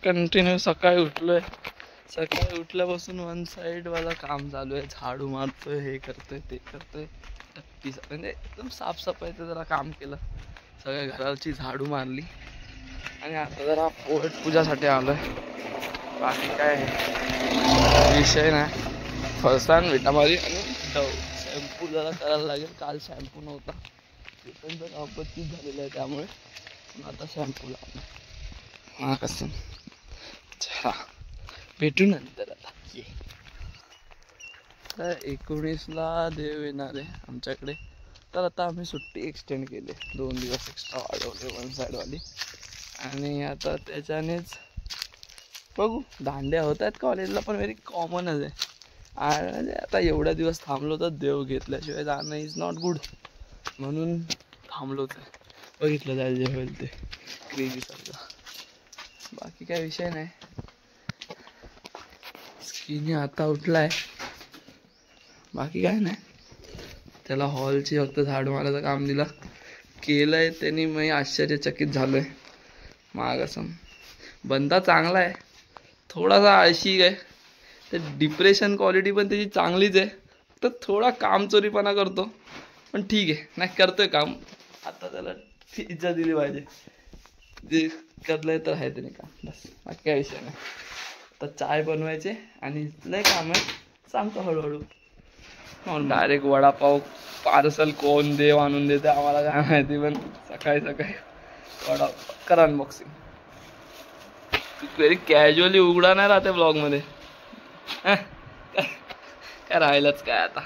Continue सकाळी उठलोय. सकाळी उठल्यापासून वन साइड वाला काम चालू आहे. झाडू मारतोय, हे करतोय, ते करतोय. म्हणजे एकदम साफसफाईचं जरा काम केलं. सगळ्या घराची झाडू मारली आणि आता जरा पोट पूजासाठी आलोय. बाकी काय विषय नाही. फरसान विटामारी आणि शॅम्पू जरा करायला लागेल. काल शॅम्पू नव्हता, ते पण जरा अपचित झालेलं आहे, त्यामुळे आता शॅम्पू लावला. हा कसं चला भेटू नंतर. आता तर 19ला देव येणार आहे आमच्याकडे, तर आता आम्ही सुट्टी एक्सटेंड केली. 2 दिवस एक्स्ट्रा वाढवले वन साईडवाली. आणि आता त्याच्यानेच बघू, दांड्या होत आहेत कॉलेजला, पण व्हेरी कॉमनच आहे. आणि आता एवढ्या दिवस थांबलो तर देव घेतल्याशिवाय जाणं इज नॉट गुड, म्हणून थांबलोच आहे. बघितलं जाईल जे होईल ते क्रेझी सारखं. बाकी काय विषय नाही. स्कीनी आता उठलाय, बाकी काय नाही. त्याला हॉलची फक्त झाडू मारायचं काम दिलं, केलंय त्यांनी. मी आश्चर्यचकित झालोय. मागासम बंदा चांगला आहे, थोडासा आळशी आहे. ते डिप्रेशन क्वालिटी पण त्याची चांगलीच आहे, तर थोडा कामचोरीपणा करतो, पण ठीक आहे. नाही करतोय काम. आता त्याला इज्जत दिली पाहिजे. जे करलंय तर आहे त्याने काम, बस. बाकी काय विषय नाही. तर चाय बनवायचे आणि लय काम आहे, सांगतो हळूहळू. डायरेक्ट वडापाव पार्सल कोण देव आणून देते आम्हाला काय माहिती, पण सकाळी सकाळी वडापाव करा अनबॉक्सिंग. व्हेरी कॅज्युअली उघडा नाही राहते ब्लॉग मध्ये. काय राहिलंच काय आता.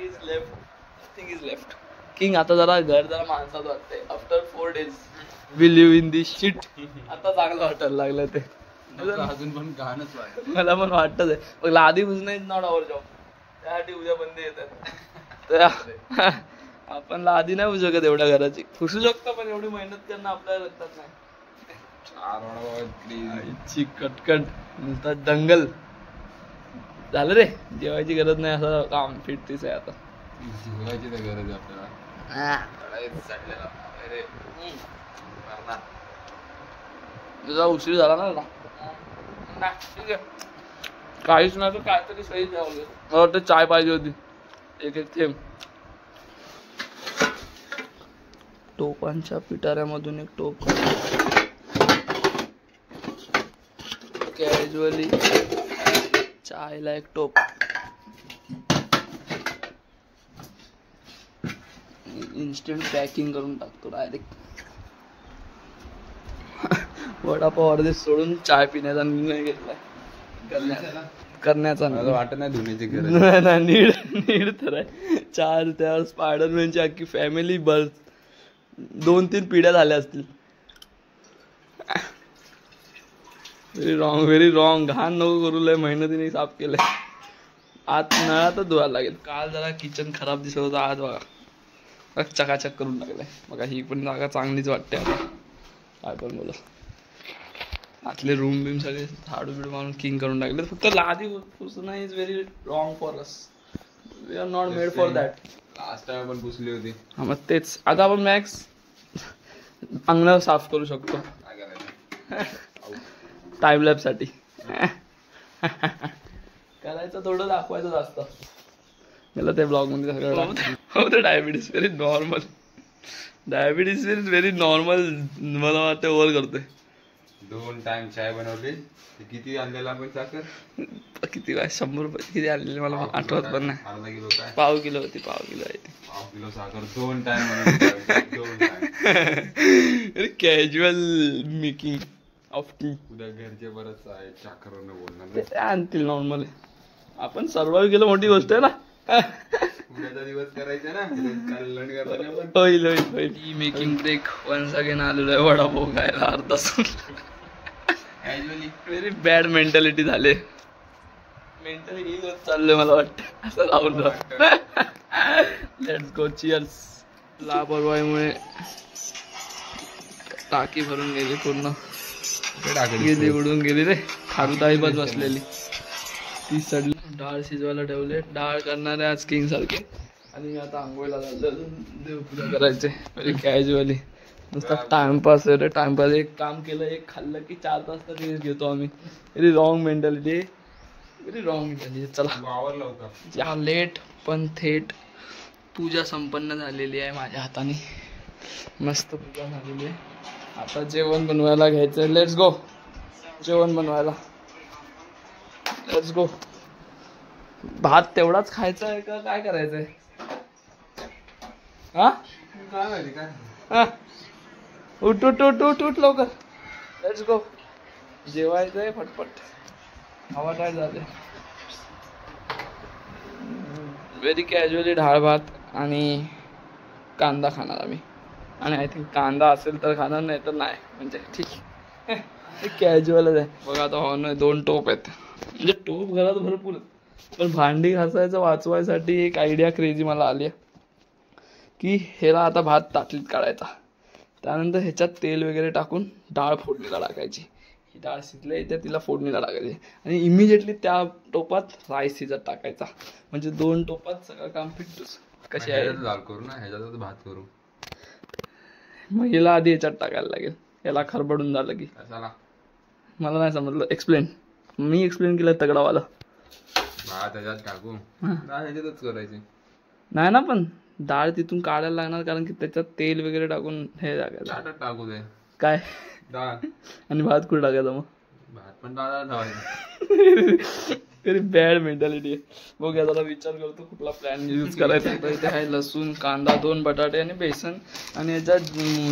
Is left king. आता जरा घर जरा माणसात वाटतंय. After 4 days we live in this shit. आता चांगलं वाटायला लागलं ते. अजून पण गाणंच वाटत. मला पण वाटतच आहे. मग लादी पुसणं इज नॉट आवर जॉब. त्यासाठी उद्या बंद येतात. तर आपण लादी नाही पुसू शकत एवढ्या घराची. पुसू शकतो पण एवढी मेहनत करणं आपल्याला रक्तात नाही. कटकट नुसता दंगल झालं रे. जेवायची गरज नाही असं काम फिटतीच आहे आता. जेवायची तर गरज आहे आपल्याला. तुझा उशीर झाला ना दादा. ठीक आहे, काहीच नाही तर काहीतरी सही द्यावं. मला वाटतं चाय पाहिजे होती, एक एक थेंब. टोपांच्या पिटाऱ्यामधून एक टोप. कॅज्युअली चायला एक टोप. इन्स्टंट पॅकिंग करून टाकतो डायरेक्ट. वडापाव अर्धे सोडून चाय पिण्याचा निर्णय घेतलाय. करण्याचा वाटत नाही धुण्याची गरज नाही. नीड तर आहे. 4 त्या स्पायडरमॅनची अख्खी फॅमिली बर्थ 2-3 पिढ्या झाल्या असतील. Very wrong. घाण नको करू. लय मेहनतीने साफ केलंय. आत नळातच धुवायला लागेल. काल जरा किचन खराब दिसत होतं, आज बघा चकाचक करून टाकलंय. बघा ही पण जागा चांगलीच वाटते आता. काय पण बोला. आतले रूम बिम सगळे झाडू बिडू मारून किंग करून टाकले. फक्त लादी पुसणं is very wrong for us. We are not made for that. Last time आपण पुसली होती. हा मग तेच. आता आपण मॅक्स अंगण साफ करू शकतो टाइमलॅप साठी. करायचं थोडं, दाखवायचं जास्त. मला त्या ब्लॉग मध्ये सगळं diabetes very normal. Diabetes is very normal. मला वाटतं ओव्हर करतोय. 2 टाइम चाय बनवली. किती आणलेला आपण साखर? किती काय 100 रुपये किती आणलेली मला आठवत पण नाही. अर्धा किलो काय? पाव किलो होती. पाव किलो आहे. पाव किलो साखर 2 time. 2 time. Casual making of T. उद्या घरचे बरंच आहे, चाकरांना बोलणार ते आणतील नॉर्मल. आपण सर्वाइव्ह केलं मोठी गोष्ट आहे ना. उद्याचा दिवस करायचा ना. होईल. मेकिंग ब्रेक वन्स अगेन आलेलो आहे वडापाव खायला. अर्धा व्हेरी बॅड मेंटॅलिटी झाले. मेंटली हील होत चाललंय मला वाटतं. असं लावून लेट्स गो. चिअर्स. लापरवाहीमुळे टाकी भरून गेली पूर्ण. गेली उडून गेली रे. खारुताई बस बसलेली ती सडली. डाळ शिजवायला ठेवले. डाळ करणारे आज किंग सारखे. आणि मी आता आंघोळीला जातो. देवपूजा करायचे. कॅज्युअली नुसता टाइमपास आहे रे, टाइमपास. एक काम केलं, एक खाल्लं की 4 तास तर रील्स घेतो आम्ही. Very wrong mentality, very wrong mentality. चला या लेट पण थेट पूजा संपन्न झालेली आहे माझ्या हाताने. मस्त पूजा झालेली आहे. आता जेवण बनवायला घ्यायचं. Let's go. जेवण बनवायला लेट्स गो. भात तेवढाच खायचा आहे का काय करायचंय? हा काय माहिती काय. हा उठ उठ उठ उठ उठ लवकर. Let's go. जेवायचंय फटफट. हवा काय झाले. व्हेरी कॅज्युअली डाळ भात आणि कांदा खाणार आम्ही. आणि आय थिंक कांदा असेल तर खाणार, नाही तर नाही. म्हणजे ठीक कॅज्युअलच आहे. बघा आता हॉर्न 2 टोप आहेत. म्हणजे टोप घरात भरपूर आहेत, पण भांडी घासायचं वाचवायसाठी एक आयडिया क्रेझी मला आली आहे की ह्याला आता भात ताटलीत काढायचा. त्यानंतर ह्याच्यात तेल वगैरे टाकून डाळ फोडणीला टाकायची. ही डाळ शिजल्या येते तिला फोडणीला टाकायची आणि इमिजिएटली त्या टोपात राईस शिजत टाकायचा. म्हणजे 2 टोपात सगळं काम फिटतोच. कशी आहे दाल करू ना, ह्याच्यातच भात करू. मग हिला आधी ह्याच्यात टाकायला लागेल. याला खरबडून झालं की. मला नाही समजलं. एक्सप्लेन. मी एक्सप्लेन केलं तगडावाला. भात ह्याच्यात टाकू, डाळ ह्याच्यातच करायची. नाही ना, पण डाळ तिथून काढायला लागणार, कारण की त्याच्यात तेल वगैरे टाकून हे टाकायचं. टाकू दे काय डाळ. आणि भात कुठे टाकायचा मग? भात पण डाळ ठेवायचा. तरी बॅड मेंटॅलिटी आहे. बघूया जरा विचार करतो कुठला प्लॅन यूज करायचा. इथे आहे लसूण, कांदा, 2 बटाटे आणि बेसन. आणि याच्यात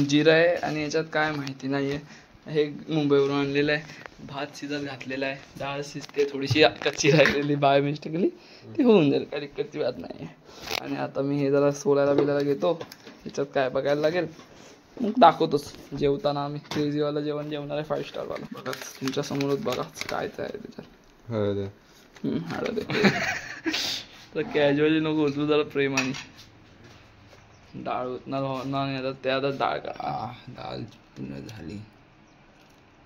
जिरा आहे आणि याच्यात काय माहिती नाहीये. हे मुंबईवरून आणलेलं आहे. भात शिजत घातलेला आहे. डाळ शिजते, थोडीशी कच्ची राहिलेली बाय मिस्टेकली. ती होऊन जाईल, काही दिक्कतची बात नाही आहे. आणि आता मी हे जरा सोलायला बिलायला घेतो. ह्याच्यात काय बघायला लागेल मग दाखवतोच. जेवताना आम्ही क्रेझीवाला जेवण जेवणार आहे, 5 स्टारवाला. बघा तुमच्या समोरच बघा काय आहे त्याच्यात. हळद तर कॅज्युअली नको उचलू, जरा प्रेमाने. डाळ उतणार होणार त्या आता डाळ डाळ पूर्ण झाली.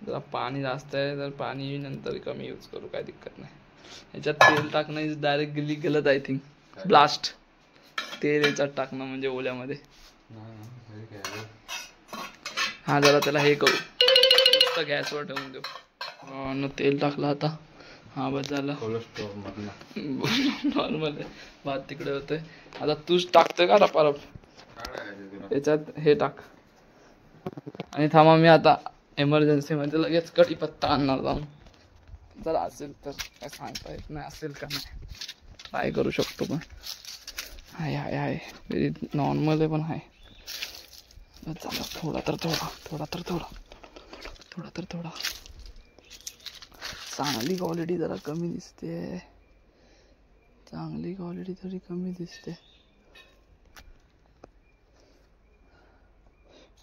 जरा पाणी जास्त आहे तर पाणी नंतर कमी यूज करू, काय दिक्कत नाही. ह्याच्यात तेल टाकणं इज डायरेक्ट गलत आय थिंक. ब्लास्ट. तेल याच्यात टाकणं म्हणजे ओल्यामध्ये. हा जरा त्याला हे करू, नुसतं गॅसवर ठेवून देऊ. तेल टाकलं आता. हा बस झालं. नॉर्मल आहे. भात तिकडे होतोय. आता तूच टाकतोय का रपारप? याच्यात हे टाक. आणि थांबा, मी आता एमर्जन्सी मध्ये लगेच कढीपत्ता आणणार जाऊन. जर असेल तर काय सांगता येत नाही, असेल का नाही ट्राय करू शकतो. पण हाय हाय हाय व्हेरी नॉर्मल आहे, पण हाय. चला थोडा तर थोडा, थोडा तर थोडा, थोडा तर थोडा. चांगली क्वालिटी जरा कमी दिसते. चांगली क्वालिटी थोडी कमी दिसते.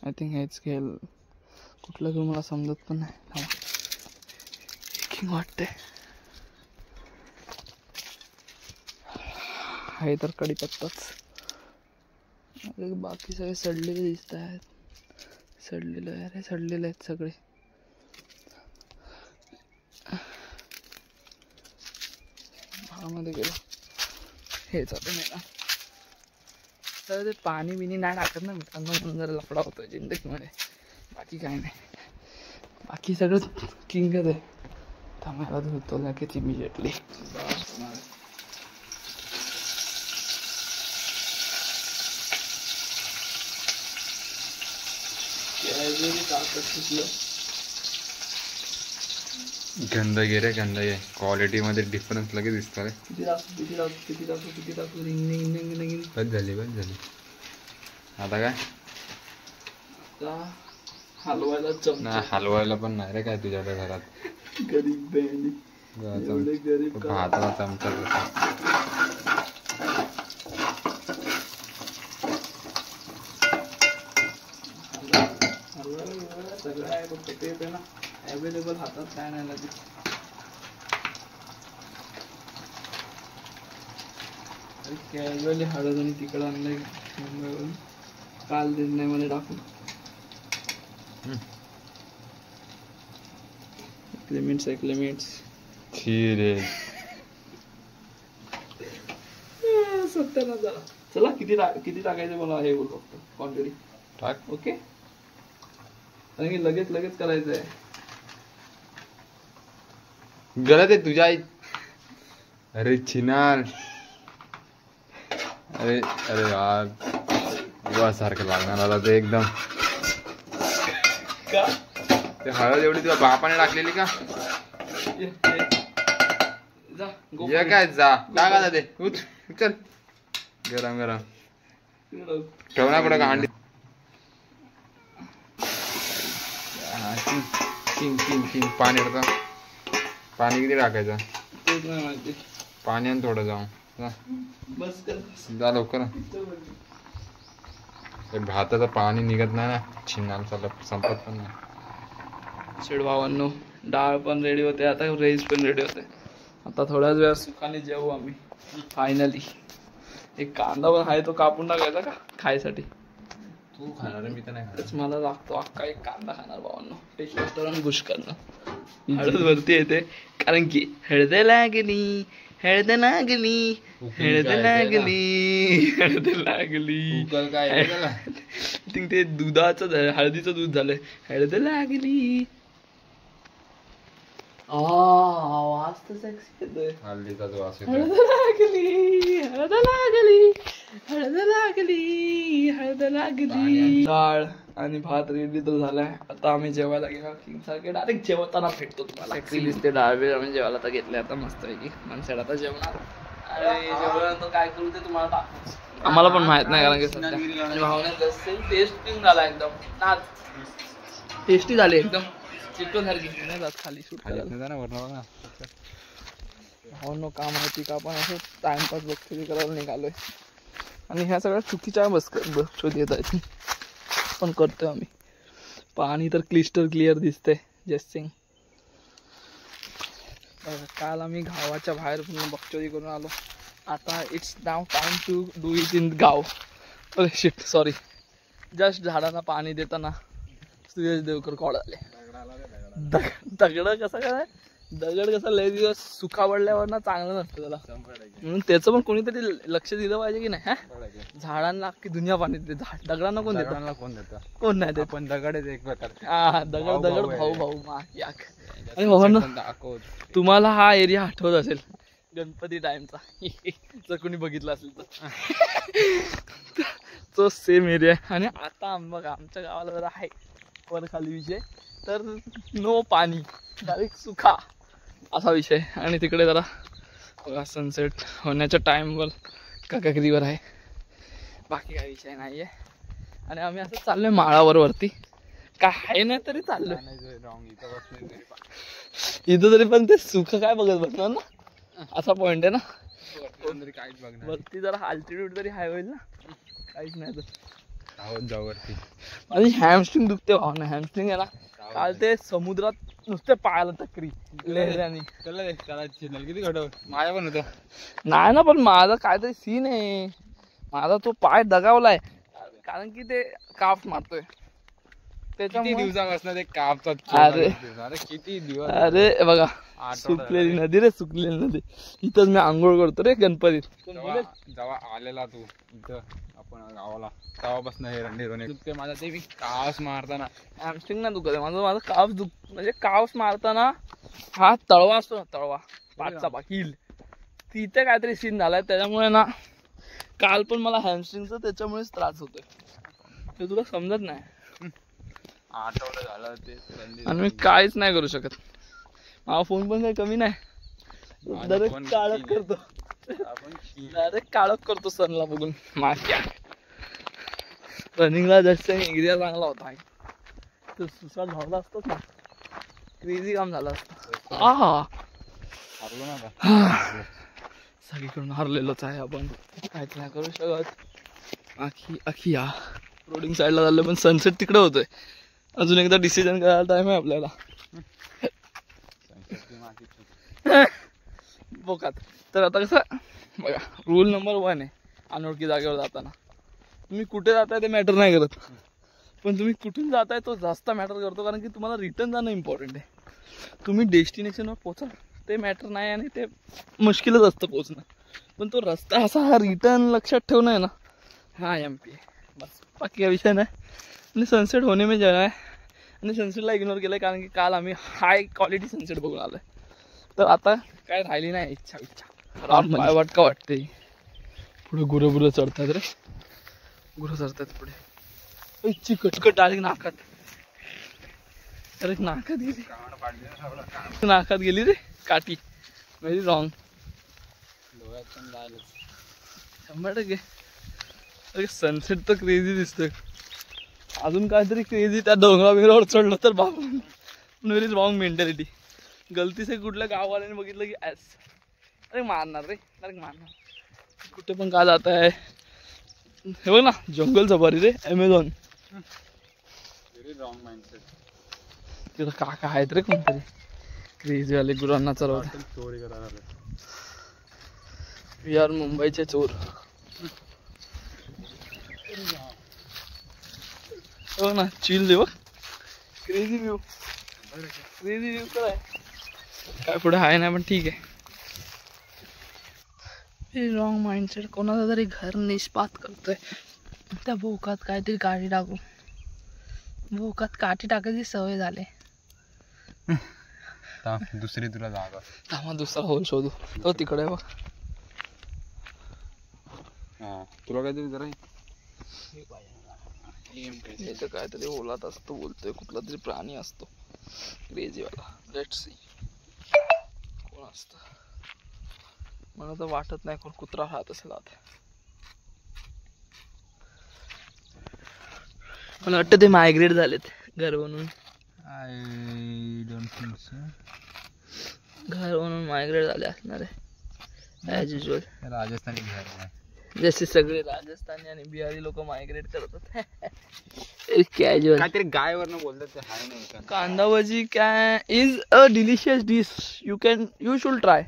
आय थिंक हेच घेईल. कुठलं घेऊ मला समजत पण नाही. वाटते आहे तर कढीपत्ताच. बाकी सगळे सडलेले दिसत आहेत. सडलेलं आहे रे, सडलेले आहेत सगळे. भावामध्ये गेलो हेच आता नाही ना. तर ते पाणी बिनी नाही टाकत ना मित्रांनो, म्हणून जरा लफडा होतोय जिंदगीमध्ये. बाकी काय नाही, बाकी सगळं किंगच आहे. थांबायला धुतो लगेच इमिजिएटली. गंध घे रे, गंध घे. क्वालिटी मध्ये डिफरन्स लगेच दिसतो रे. बस झाली, बस झाली. आता काय हलवायला चमचा. हलवायला पण नाही रे काय तुझ्याकडे घरात. गरीब बहिणी, गरीब भाताला चमचा. सगळं आहे, फक्त टेप आहे ना अवेलेबल हातात, काय नाही लागेल. कॅज्युअली हळद आणि तिकड आणलंय मुंबईवरून, काल निर्णयमध्ये टाकून. लिमिट्स रे. सत्तर ना. चला किती टाकायचं मला हे बोल फक्त क्वांटिटी टाक. ओके कारण की लगेच लगेच करायचंय. गलत आहे तुझ्या आई. अरे चिनार. अरे अरे यार सारखं लागणार आता ते एकदम. का ते हळद एवढी तुझ्या बापाने टाकलेली का? जा ये काय जा टाका ते उच चल. गरम गरम ठेव ना कुठं का अंडी. किंग किंग किंग पाणी होतं. पाणी किती टाकायचं? तेच नाही माहिती. पाणी आणि थोडं जाऊन बस कर. जा लवकर. ते भाताचं पाणी निघत नाही ना छिन्नाला संपत पण नाही. शेड भावांनो डाळ पण रेडी होते आता. राईस पण रेडी होते. आता थोड्याच वेळा सुखाने जेवू आम्ही फायनली. एक कांदा पण आहे तो कापून टाकायचा का खायसाठी. तू खाणार मी तर नाही खाणार. मला लागतो अख्खा एक कांदा खाणार भावांनो. टेस्टोस्टेरोन बुश करणं हळद वरती येते कारण की हळद लागली हळद लागली हळद लागली हळद लागली. काय ते दुधाचं हळदीचं दूध झालंय. हळद लागली. आवाज तर सेक्सी येतोय. हल्लीचा जो वास हळद लागली हळद लागली हळद लागली हळद लागली. डाळ आणि भात रेडी तर झालाय. आता आम्ही जेवायला गेलो. किंग सारखे डायरेक्ट जेवताना भेटतो तुम्हाला. दिसते डाळ बी आम्ही जेवायला तर घेतले आता मस्त पैकी. मनसेड आता जेवणार आणि जेवल्यानंतर काय करू ते तुम्हाला दाखवू. आम्हाला पण माहित नाही कारण की सध्या भावने टेस्टिंग झाला एकदम ना. टेस्टी झाली एकदम चिकन सारखी नाही जात खाली शूट करायला. हो नो काम माहिती का आपण असं टाइमपास बघतो करायला निघालोय. आणि ह्या सगळ्या चुकीच्या बघतो येत आहेत पण करतोय आम्ही. पाणी तर क्लिस्टर क्लिअर दिसतंय. जयसिंग काल आम्ही गावाच्या बाहेर पूर्ण बगचोदी करून आलो. आता it's now time to do it in गाव. अरे शिट सॉरी. जस्ट झाडांना पाणी देताना सुयश देवकर कॉल आले. दगड कसं काय दगड कसं लय दिवस सुका पडल्यावर ना चांगलं नसतं त्याला. म्हणून त्याचं पण कोणीतरी लक्ष दिलं पाहिजे की नाही. झाडांना अख्खी दुनिया पाणी देते. दगडांना कोण देतं? कोण देतं? कोण नाही देत. पण दगड एक प्रकारचे. हा दगड दगड भाऊ भाऊ याक. आणि भाऊ तुम्हाला हा एरिया आठवत असेल गणपती टाइमचा जर कोणी बघितला असेल तर तो सेम एरिया. आणि आता बघा आमच्या गावाला जरा आहे वर खाली विषय तर नो पाणी डायरेक्ट सुखा असा विषय. आणि तिकडे जरा बघा सनसेट होण्याच्या टाइमवर काकागिरीवर आहे. बाकी काही विषय नाही आहे. आणि आम्ही असं चाललोय माळावर वरती. काय नाही तरी चाललोय इथं तरी पण ते सुख काय बघत बसणार ना असा पॉइंट आहे ना. वरती जरा अल्टिट्यूड तरी हाय होईल ना. काहीच नाही तर जाऊ वरती. माझी हॅमस्ट्रिंग दुखते भाव ना. हॅमस्ट्रिंग आहे ना काल ते समुद्रात नुसते पायाला तक्री लहऱ्यानी. किती घडव माझ्या पण होतं नाही ना पण माझा काहीतरी सीन आहे. माझा तो पाय दगावलाय कारण की ते काफ मारतोय त्याच्यामुळे. दिवसापासून ते कापतात. अरे किती दिवस. अरे बघा सुकलेली नदी रे सुकलेली नदी. इथंच मी आंघोळ करतो रे गणपतीत. जेव्हा आलेला तू इथं आपण गावाला तेव्हापासून हे रणधीर दुखते माझा. ते मी कास मारताना हॅमस्ट्रिंग नाही दुखत माझा काफ म्हणजे काफ मारताना हा तळवा असतो ना तळवा पाठचा हिल तिथे काहीतरी सीन झालाय. त्याच्यामुळे ना काल पण मला हॅमस्ट्रिंगचा त्याच्यामुळेच त्रास होतोय. ते तुला समजत नाही. आठवडा झाला ते आणि मी काहीच नाही करू शकत. माझा फोन पण काही कमी नाही. डायरेक्ट काळक करतो डायरेक्ट काळक करतो सनला बघून. माश्या रनिंगला जास्त एरिया चांगला होता. तो सुसाट धावला असतोच ना क्रेझी काम झालं असतं. हारलो ना सगळीकडून हारलेलोच आहे आपण. काहीच नाही करू शकत. आखी या रोडिंग साईडला झालं पण सनसेट तिकडे होतोय. अजून एकदा डिसिजन करायला टाइम आहे आपल्याला. बोकात तर आता कसं बघा रूल नंबर 1 आहे अनोळखी जागेवर जाताना. तुम्ही कुठे जाताय ते मॅटर नाही करत पण तुम्ही कुठून जाताय तो जास्त मॅटर करतो. कारण की तुम्हाला रिटर्न जाणं इम्पॉर्टंट आहे. तुम्ही डेस्टिनेशनवर पोचा ते मॅटर नाही आणि ते मुश्किलच असतं पोचणं. पण तो रस्ता असा हा रिटर्न लक्षात ठेवणं आहे ना हा MP आहे बस. बाकी काय विषय नाही. आणि सनसेट होणे में जाना है आणि सनसेटला इग्नोर केलं कारण की काल आम्ही हाय क्वालिटी सनसेट बघून आलोय. तर आता काय राहिली नाही इच्छा पाय वाटका वाटते. पुढे गुरं चढतात रे, गुरं चढतात पुढे. चिकटकट डायरेक्ट नाकात, डायरेक्ट नाकात गेली रे काठी. Very wrong. 100%. अरे सनसेट तर क्रेझी दिसतोय. अजून काहीतरी क्रेझी त्या डोंगरावर चढलं तर बाबा. Very wrong mentality. गलती से कुठल्या गाववाल्याने बघितलं की अरे मारणार रे, डायरेक्ट मारणार. कुठे पण का जात आहे. हे बघ ना जंगल सफारी रे, अमेझॉन. तिथं काका आहेत रे कोणतरी क्रेझी वाले गुरांना चालवत. वी आर मुंबईचे चोर. हो ना चिल दे बघ. क्रेझी व्ह्यू, क्रेझी व्ह्यू काय काय पुढे आहे ना, पण ठीक आहे. Wrong mindset. कोणाचा तरी घर निष्पात करतोय. त्या भोकात काहीतरी काठी टाकू. भोकात काठी टाकायची सवय झाली. दुसरी तुला जागा. थांबा दुसरा होल शोधू. तो तिकडे बघ. तुला काहीतरी जरा काहीतरी ओलात असतो बोलतोय. कुठला तरी प्राणी असतो क्रेझी वाला. लेट्स सी कोण असतं. मला तर वाटत नाही कोण कुत्रा राहत असेल आता. मला वाटतं ते मायग्रेट झालेत घर बनवून. I don't think so. घर बनवून मायग्रेट झाले असणार आहे ॲज युजल. राजस्थानी घर आहे. जसे सगळे राजस्थानी आणि बिहारी लोक मायग्रेट करतात. कॅज्युअल. काहीतरी गायवरनं बोलतात ते हाय नाही. कांदा भजी काय is a delicious dish. You should try.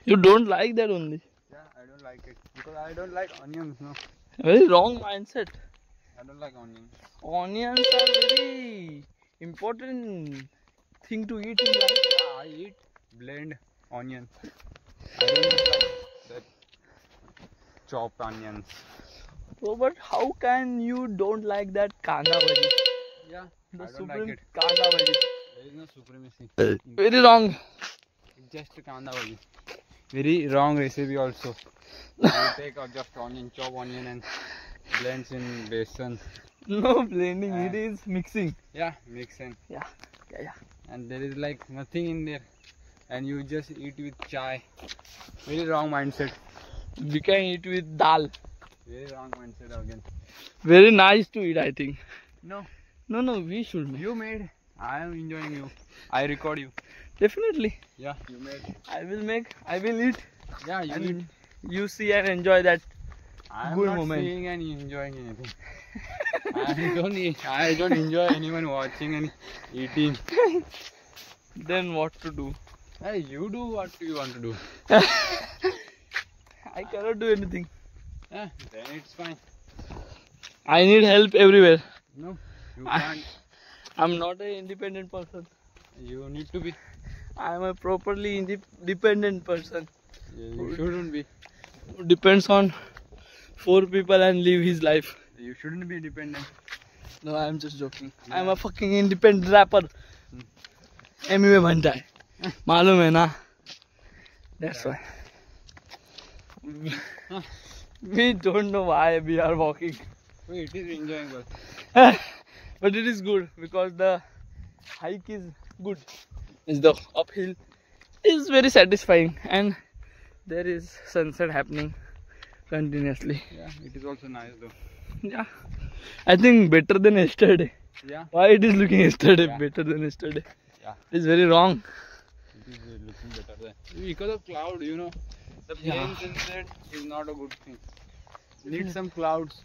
You don't like that only. Yeah, I don't like it because I don't like onions. No. Very wrong mindset. I don't like onions. Onions are very important thing to eat in life. Yeah, I eat blend onions. I don't like that chopped onions. So, but how can you don't like that kanda bhaji? Yeah, The I don't supreme like it. kanda bhaji. There is no supremacy. Very wrong. It's just kanda bhaji. Very wrong recipe also. You take out just onion, chop onion and blends in besan. No blending. It is mixing. Yeah, mixing. Yeah. And there is like nothing in there, and you just eat with chai. Very wrong mindset. We can eat with dal. Very wrong mindset again. Very nice to eat, I think. No, No, we should make. you made. I am enjoying you. I record you. Definitely. Yeah, you made. I will make. I will eat. Yeah, you And eat. you see and enjoy that. I am good not moment. seeing and enjoying anything. I don't enjoy anyone watching and eating. Then what to do? Hey, you do what you want to do. I cannot do anything. Yeah, then it's fine. I need help everywhere. No, you I- can't. I'm not an independent person. You need to be. I am a properly independent person You shouldn't be. who depends on 4 people and live his life. You shouldn't be dependent. No, I am just joking. I am a fucking independent rapper. MUA बनता है, मालूम है ना? That's why. We don't know why we are walking. It is enjoying, but But it is good because the hike is good. The uphill is very satisfying and there is sunset happening continuously. yeah, it is also nice though. Yeah, I think better than yesterday. Yeah, Why it is looking yesterday Yeah. better than yesterday? Yeah. It's very wrong. it is looking better there. Because of cloud, you know, the Yeah. plain sunset is not a good thing. Need some clouds,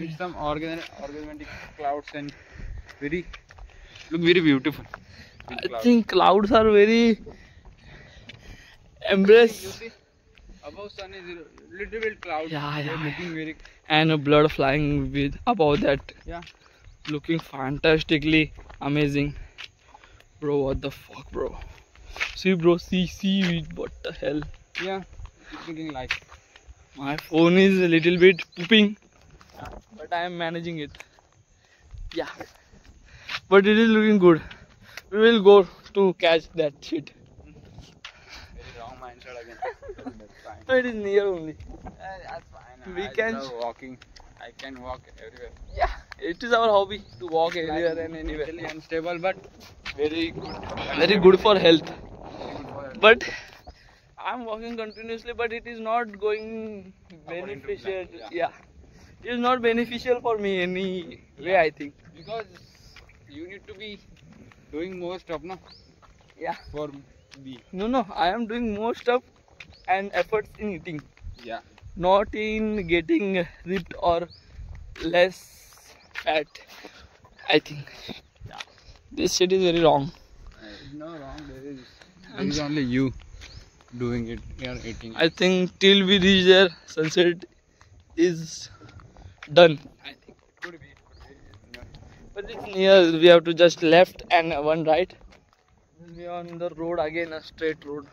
need some organic clouds and look very beautiful. with I clouds. think clouds are very embrace You see, above sun is a little bit cloud. Yeah, They're yeah. looking very and a blood flying with above that, yeah. looking fantastically amazing. Bro, what the fuck, bro? See, bro, see, what the hell? Yeah, it's looking like. My phone is a little bit pooping. but I am managing it. Yeah, but it is looking good. We will go to catch that shit. Very wrong mindset again. That's fine. No, it is near only. That's fine. We I can- love walking. I can walk everywhere. Yeah, it is our hobby to walk anywhere and anywhere. Mentally unstable, but very good. Very good for health. Very good for health. But I'm walking continuously, but it is not going According to beneficial. plan, Yeah, it is not beneficial for me any way, I think. Because you need to be doing more stuff, no? Yeah. For me. No, I am doing more stuff and efforts in eating, Yeah. not in getting ripped or less fat. I think. Yeah. This shit is very wrong. No wrong. There is only you doing it. You are eating. I think till we reach there, sunset is done. I think. Could be. No. But it's near. We have to just left and one right. We'll be on the road again, a straight road.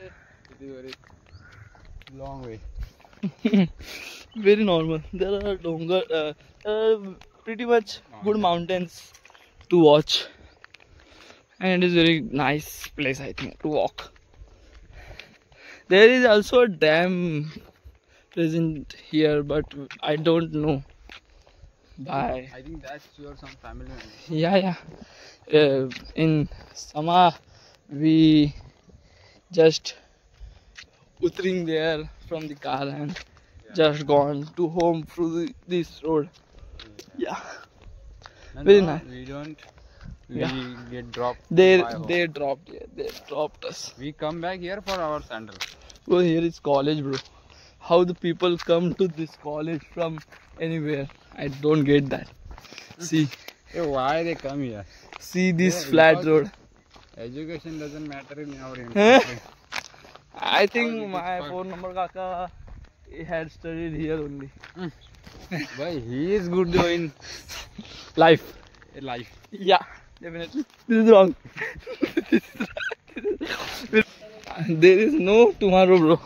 It is very long way. Very normal. There are dongar, pretty much good mountains to watch, and it is very nice place, I think, to walk. There is also a dam present here, but I don't know. Bye. I think that's your some family member. Yeah. In Sama, we just uttering there from the car and just gone to home through this road. Yeah, No, very no, nice. We don't. Yeah. We get dropped. They by home. dropped us. We come back here for our sandal. Oh, here is college, bro. How the people come to this college from anywhere? I don't get that. See Why they come here? this Yeah, flat because- road. Education doesn't matter in our Huh? country. I think How my it is 4 number kaka he had studied here only. But he is good in Life. life. Yeah, definitely. This is wrong. There is no tomorrow, bro.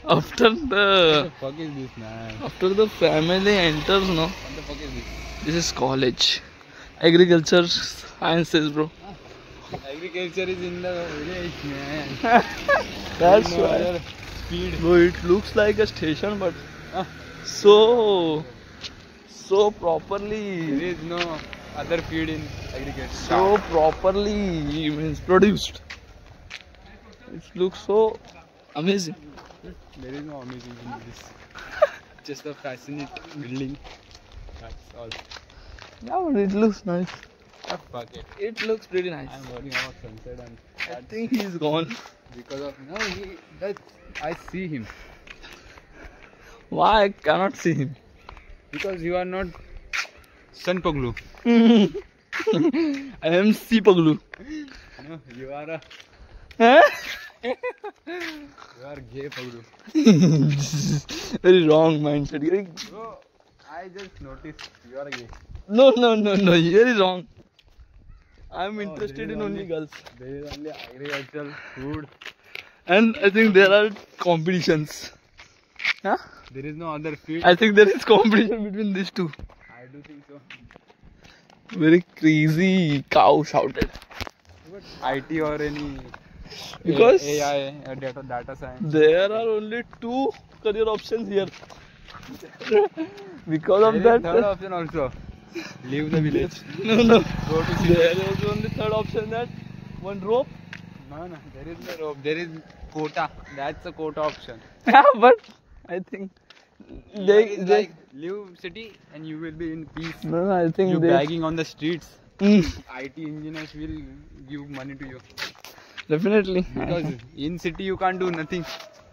After What the the fuck is this, man? after the family enters, no. What the fuck is this? This is college, agriculture sciences, bro. Agriculture is in the village, man. That's No why. other speed. Bro, it looks like a station, but Ah, so there properly, is no other feed in agriculture. so properly means produced. It looks so amazing. There is no amazing in this. Just a fascinating building. That's all. Yeah, but it looks nice. Ah, fuck it. It looks pretty nice. I'm worrying about sunset and I think he's gone. because of I see him Why I cannot see him? because you are not Sun Paglu. I am Sipaglu. No, you are a Huh? you are gay Paglu. Very wrong mindset. Bro, I just noticed you are gay. No, very wrong. I am Oh, interested there is in only only- girls. There is only agricultural food. And I think there are competitions. Huh? There is no other feed. I think there is competition between these two. I do think so. Very crazy cow shouted. But IT or any Because AI data science. there are only 2 career options here. Because There of is that. third option also. Leave the village. No. Go to city. There is only third option that one rope. No, there is no rope. There is quota. That's a quota option. Yeah, but I think they like leave city and you will be in peace. no, I think You they begging on the streets. Mm, IT engineers will give money to you definitely. because in city you can't do nothing.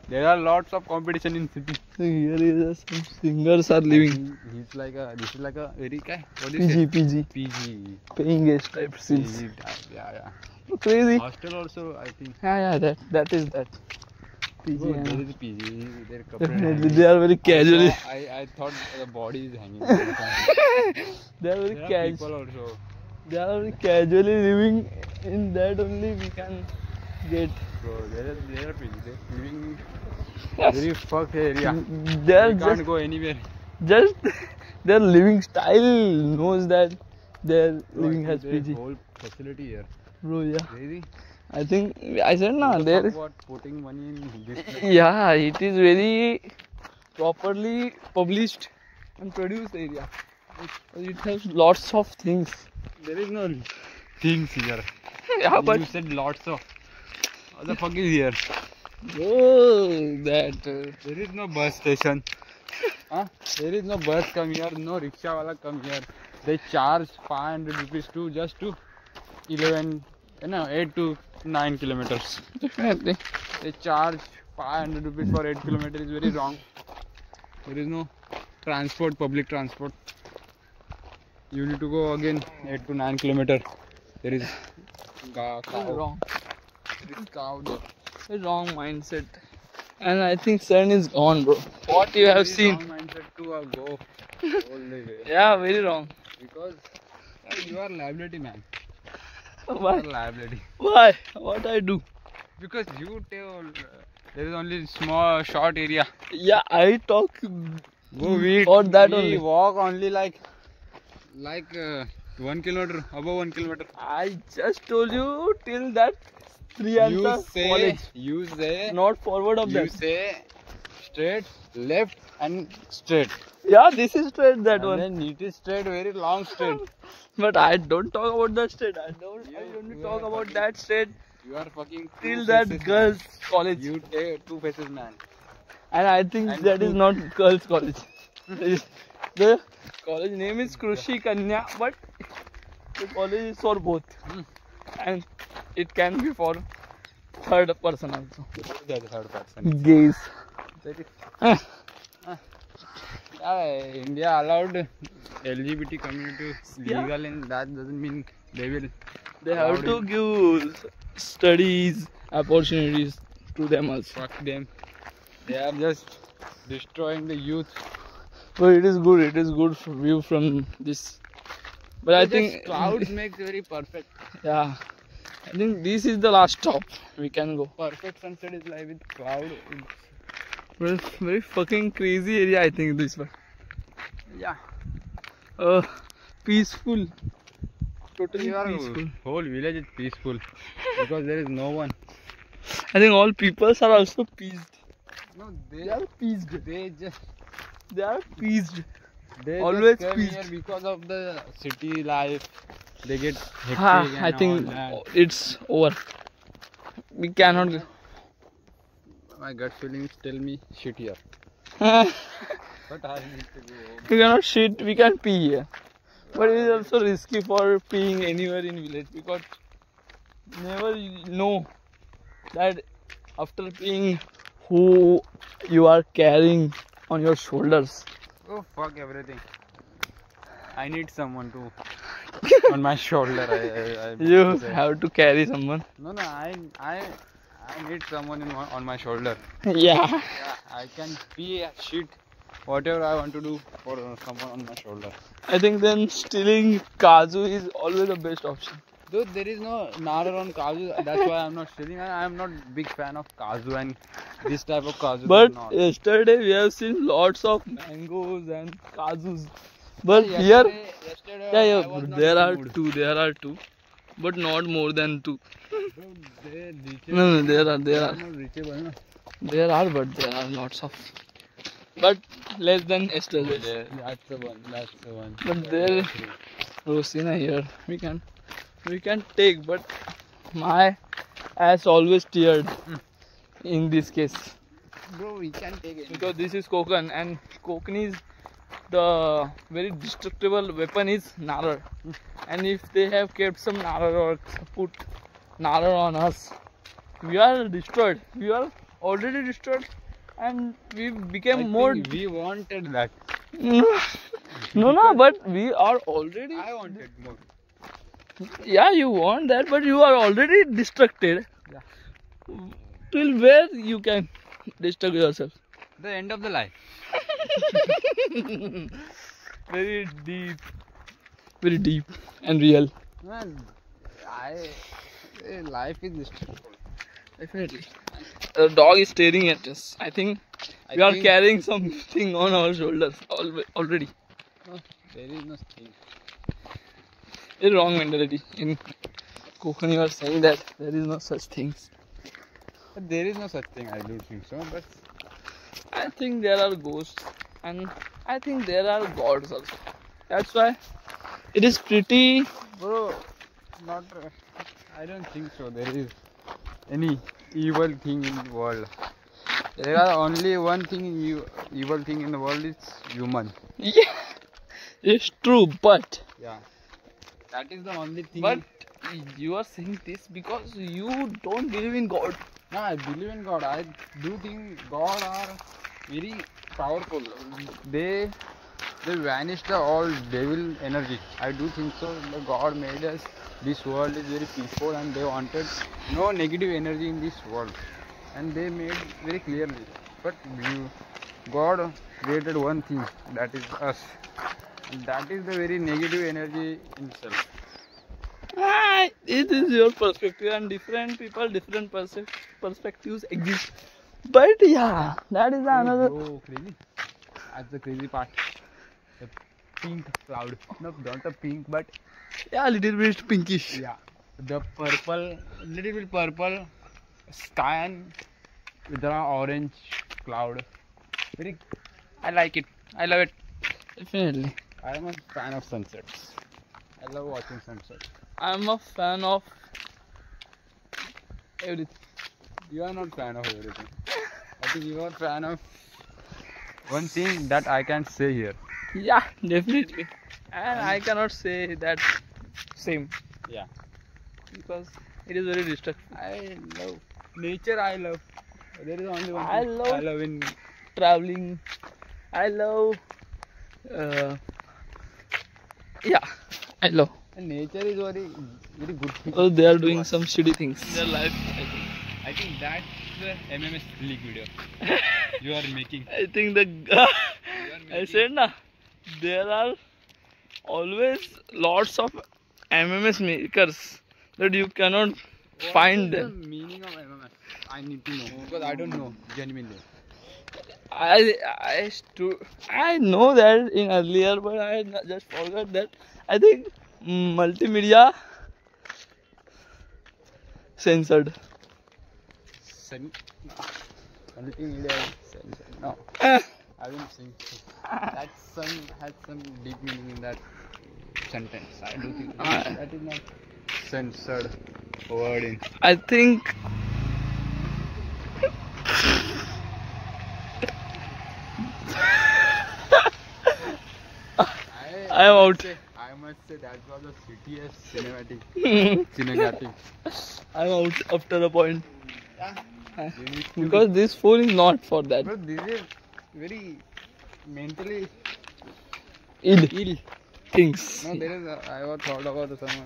There are lots of competition in city. Here is some singers are living. He's like a. This is like a very what do you say? PG PG. paying guest type scenes. PG type. Yeah. Crazy. Hostel also I think. Yeah, that is that. PG. Oh, yeah. there is PG. There Definitely, they are very casually. I thought the body is hanging. They are very There are casual. people also. They are very casually living. In that only we can get. Bro, there are PG. They're living Yes. very fucked area. They are You can't just go anywhere. just their living style knows that their living has PG. Whole facility here. Bro, yeah. Crazy. I think I said na there. About putting money in this place. Yeah, it is very properly published and produced area. It has lots of things. There is no things here. Yeah, but you said lots of. What the fuck is here? oh, that. There is no bus station. Huh? There is no bus come here, no rickshaw wala come here. They charge 500 rupees to just to 8 to 9 kilometers. Definitely. They charge 500 rupees for 8 kilometers is very wrong. There is no transport, public transport. You need to go again 8 to 9 kilometers. There is cow. Wrong. There is cow there. A wrong mindset. And I think sun is gone, bro. What you have seen? Wrong mindset to go all the way. Yeah, very wrong. Because you are liability, man. You Why? are liability. Why? What I do? Because you tell there is only small short area. Yeah, I talk We for that we only. walk only like 1 kilometer, above 1 kilometer. I just told you till that three answer college. You say, Not forward of you that. say straight, left and straight. Yeah, this is straight that And one. then it is straight, very long straight. But I don't talk about that straight. I only you talk are about fucking- that straight You are fucking till two that faces, girls' man. college. You take two faces, man. And I think And that is two- not girls' college. The college name is Krushi Kanya, but the college is for both. And it can be for third person also. That is third person. Gays. India allowed LGBT community Yeah. legal, and that doesn't mean they will. They have allow to it. give studies, opportunities to them also. Fuck them. They are just destroying the youth. But it is good. It is good for view from this. But I think clouds make very perfect. yeah, I think this is the last stop. We can go. Perfect sunset is like with cloud. Well, very fucking crazy area. I think this one. Yeah. Peaceful. Totally Your peaceful. whole village is peaceful because there is no one. I think all peoples are also peaced. No, They are peaced. they are peaced. they Always just came peaced. here because of the city life. They get hectic I and think all that. it's over. We cannot go. My gut feelings tell me shit here. We But I need to go home. cannot shit. We can pee here. But it is also risky for peeing anywhere in village because never you know that after peeing who you are carrying on your shoulders. Oh fuck everything. I need someone to on my shoulder. I You say. have to carry someone. No, I need someone on my shoulder. Yeah. Yeah, I can pee shit, whatever I want to do for someone on my shoulder. I think then stealing kaju is always the best option. Though there is no nara on kaju, that's why I'm not stealing. I am not big fan of kaju and this type of kaju. But not. yesterday we have seen lots of mangoes and kajus. But here, yesterday yeah, I was not there in are the mood. two. There are two, but not more than two. Bro, they No, there are, not reachable, no? there are, but there are lots of. But less than yesterday. That's the one. That's the one. But there, Rosina here, we can take. But my ass always teared in this case Bro, we can take it. because this is Konkan and Konkani's the very destructible weapon is narar. And if they have kept some narar or put narar on us, we are destroyed. We are already destroyed, and we became more. We wanted that. No, but we are already. I wanted more. Yeah, you want that, but you are already destructed. Yeah. Till where you can destruct yourself? The end of the life. Very deep and real. Man, life is destructible. Definitely. The dog is staring at us. I think We are carrying something on our shoulders already. There is no thing. It's wrong mentality. In Kokani, you are saying that there is no such things. But there is no such thing, I don't think so. But I think there are ghosts and I think there are gods also. That's why it is pretty. bro, not. I don't think so. There is any evil thing in the world. There are only one thing evil thing in the world is human. Yeah, it's true, but Yeah. That is the only thing. but you are saying this because you don't believe in God. No, I believe in God. I do think God are very powerful. They vanish the all devil energy. I do think so. The God made us. This world is very peaceful, and they wanted no negative energy in this world, and they made very clearly. But God created one thing, that is us, and that is the very negative energy itself. It is your perspective, and different people, different perspectives exist. But yeah, that is another. Oh, crazy! That's the crazy part. The pink cloud. No, not a pink, but Yeah, a little bit pinkish. yeah, the purple, little bit purple sky and with the orange cloud. Very, I like it. I love it. Definitely. I am a fan of sunsets. I love watching sunsets. I'm a fan of everything. You are not fan of everything. I think you are fan of one thing that I can say here. Yeah, definitely. And I cannot say that same Yeah. because it is very destructive. I love nature. I love. There is only one I thing love- I love in. Traveling. I love. Yeah, I love. And nature is very good thing. Oh, they are doing some shitty things in their life. I think that's the MMS league video you are making. I think I said na, there are always lots of MMS makers that you cannot find What is them. the meaning of MMS? I need to know because I don't know genuinely. I know that in earlier, but I just forgot that. I think multimedia censored. Multimedia censored. No, Eh, I don't think so. That has some deep meaning in that sentence. I do think that is not censored wording. I think I am out. I must say that was the shittiest cinematic. I'm out after a point You need to because this phone is not for that. But this is very mentally Ill ill. things. No, there is. I have thought about some.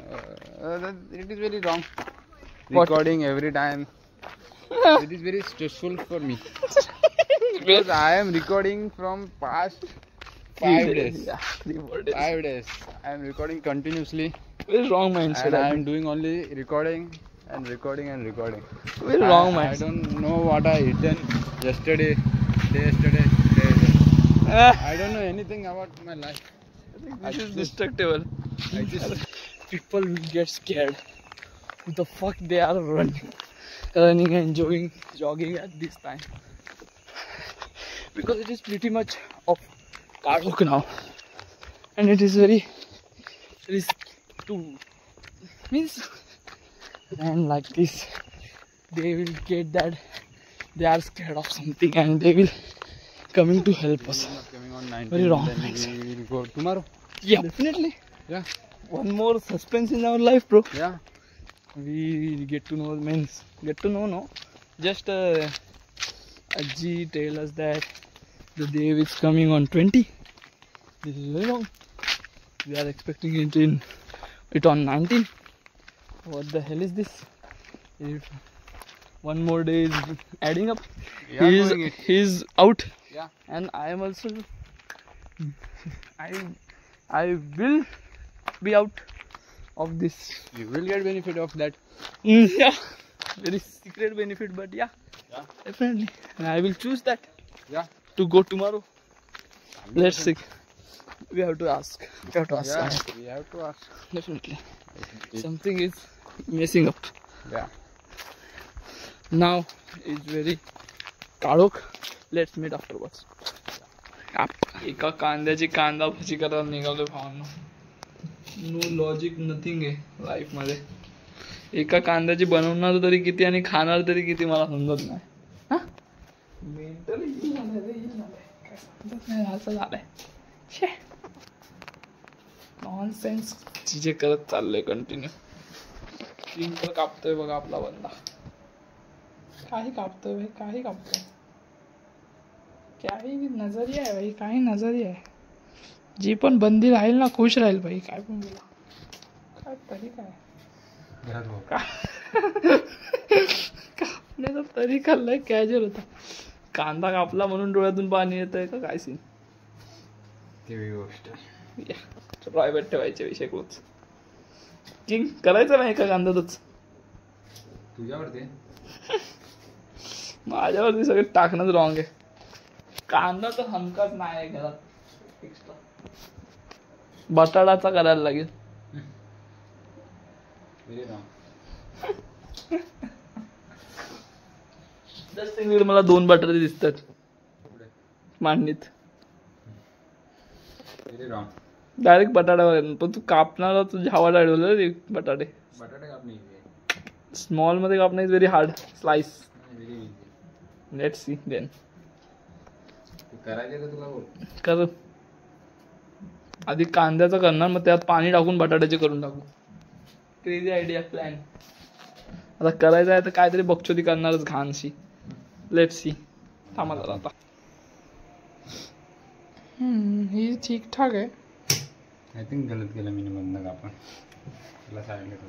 That it is very wrong. What? Recording every time. It is very stressful for me because I am recording from past 5 days. Yeah, 3-4 days. 5 days. I am recording continuously, Very wrong mindset. and I I am think. doing only recording and recording and recording. Very wrong I mindset. don't know what I eaten yesterday, day yesterday. I don't know anything about my life. This is destructible. I just People will get scared. Who the fuck they are running and jogging at this time? Because it is pretty much of Karlok now, and it is very risky to means. And like this, they will get that they are scared of something, and they will coming to help us. not coming on 19. Very wrong Then mindset. we will go tomorrow. Yeah, definitely. Yeah. One more suspense in our life, bro. Yeah. We get to know no. Just Ajji tell us that the day is coming on 20. This is very long. We are expecting it on 19. What the hell is this? If one more day is adding up, We are doing it. he's out, Yeah. and I am also. I will be out of this. You will get benefit of that. Yeah, very secret benefit, but yeah, Yeah. definitely. And I will choose that. Yeah. To go tomorrow? Let's see. We have to ask. Yeah, we have to ask. Definitely. Something is messing up. Yeah. Now it's very काळोख. Let's meet afterwards. एका कांद्याची कांदा भजी करायला निघालोय भावांनो. No logic nothing आहे life मध्ये. एका कांद्याची बनवणार तरी किती आणि खाणार तरी किती मला समजत नाही. हा मेंटली काय समजत नाही असं झालंय. शे नॉनसेन्स चीजे करत चाललंय कंटिन्यू. स्प्रिंग कापतोय बघा आपला बंदा. काही कापतोय भाई, काही कापतोय. काही नजरिया आहे भाई, काही नजरिया आहे. जी पण बंदी राहील ना खुश राहील भाई. काय पण बोला, काय तरी काय कापण्याचा तरी खाल्लाय कॅज्युअल होता. कांदा कापला म्हणून डोळ्यातून पाणी येतंय का काय सीन. ती गोष्ट प्रायव्हेट ठेवायचे विषय क्लोज. किंग करायचं नाही एका कांद्यातच. तुझ्यावरती माझ्यावरती सगळं टाकणंच रॉंग आहे. कांदा तर हमकाच नाही आहे घरात एक्स्ट्रा. बटाटाचा करायला लागेल. जस्ट मला 2 बटाटे दिसतात मांडणीत. डायरेक्ट बटाट्यावर. पण तू कापणार तुझ्या हवा डाळवलं रे बटाटे. बटाटे कापणे स्मॉल मध्ये कापणं is very hard. Slice. Let's see then. करायचे तर तुला बोल. कर आधी कांद्याचं करणार, मग त्यात पाणी टाकून बटाट्याचे करून टाकू. Crazy idea plan. आता करायचं आहे तर काहीतरी बकचोदी करणारच घाणशी. Let's see. थांबा जरा आता. ही ठीक ठाक आहे. आय थिंक गलत केलं मी बंद कापून. तुला सांगितलं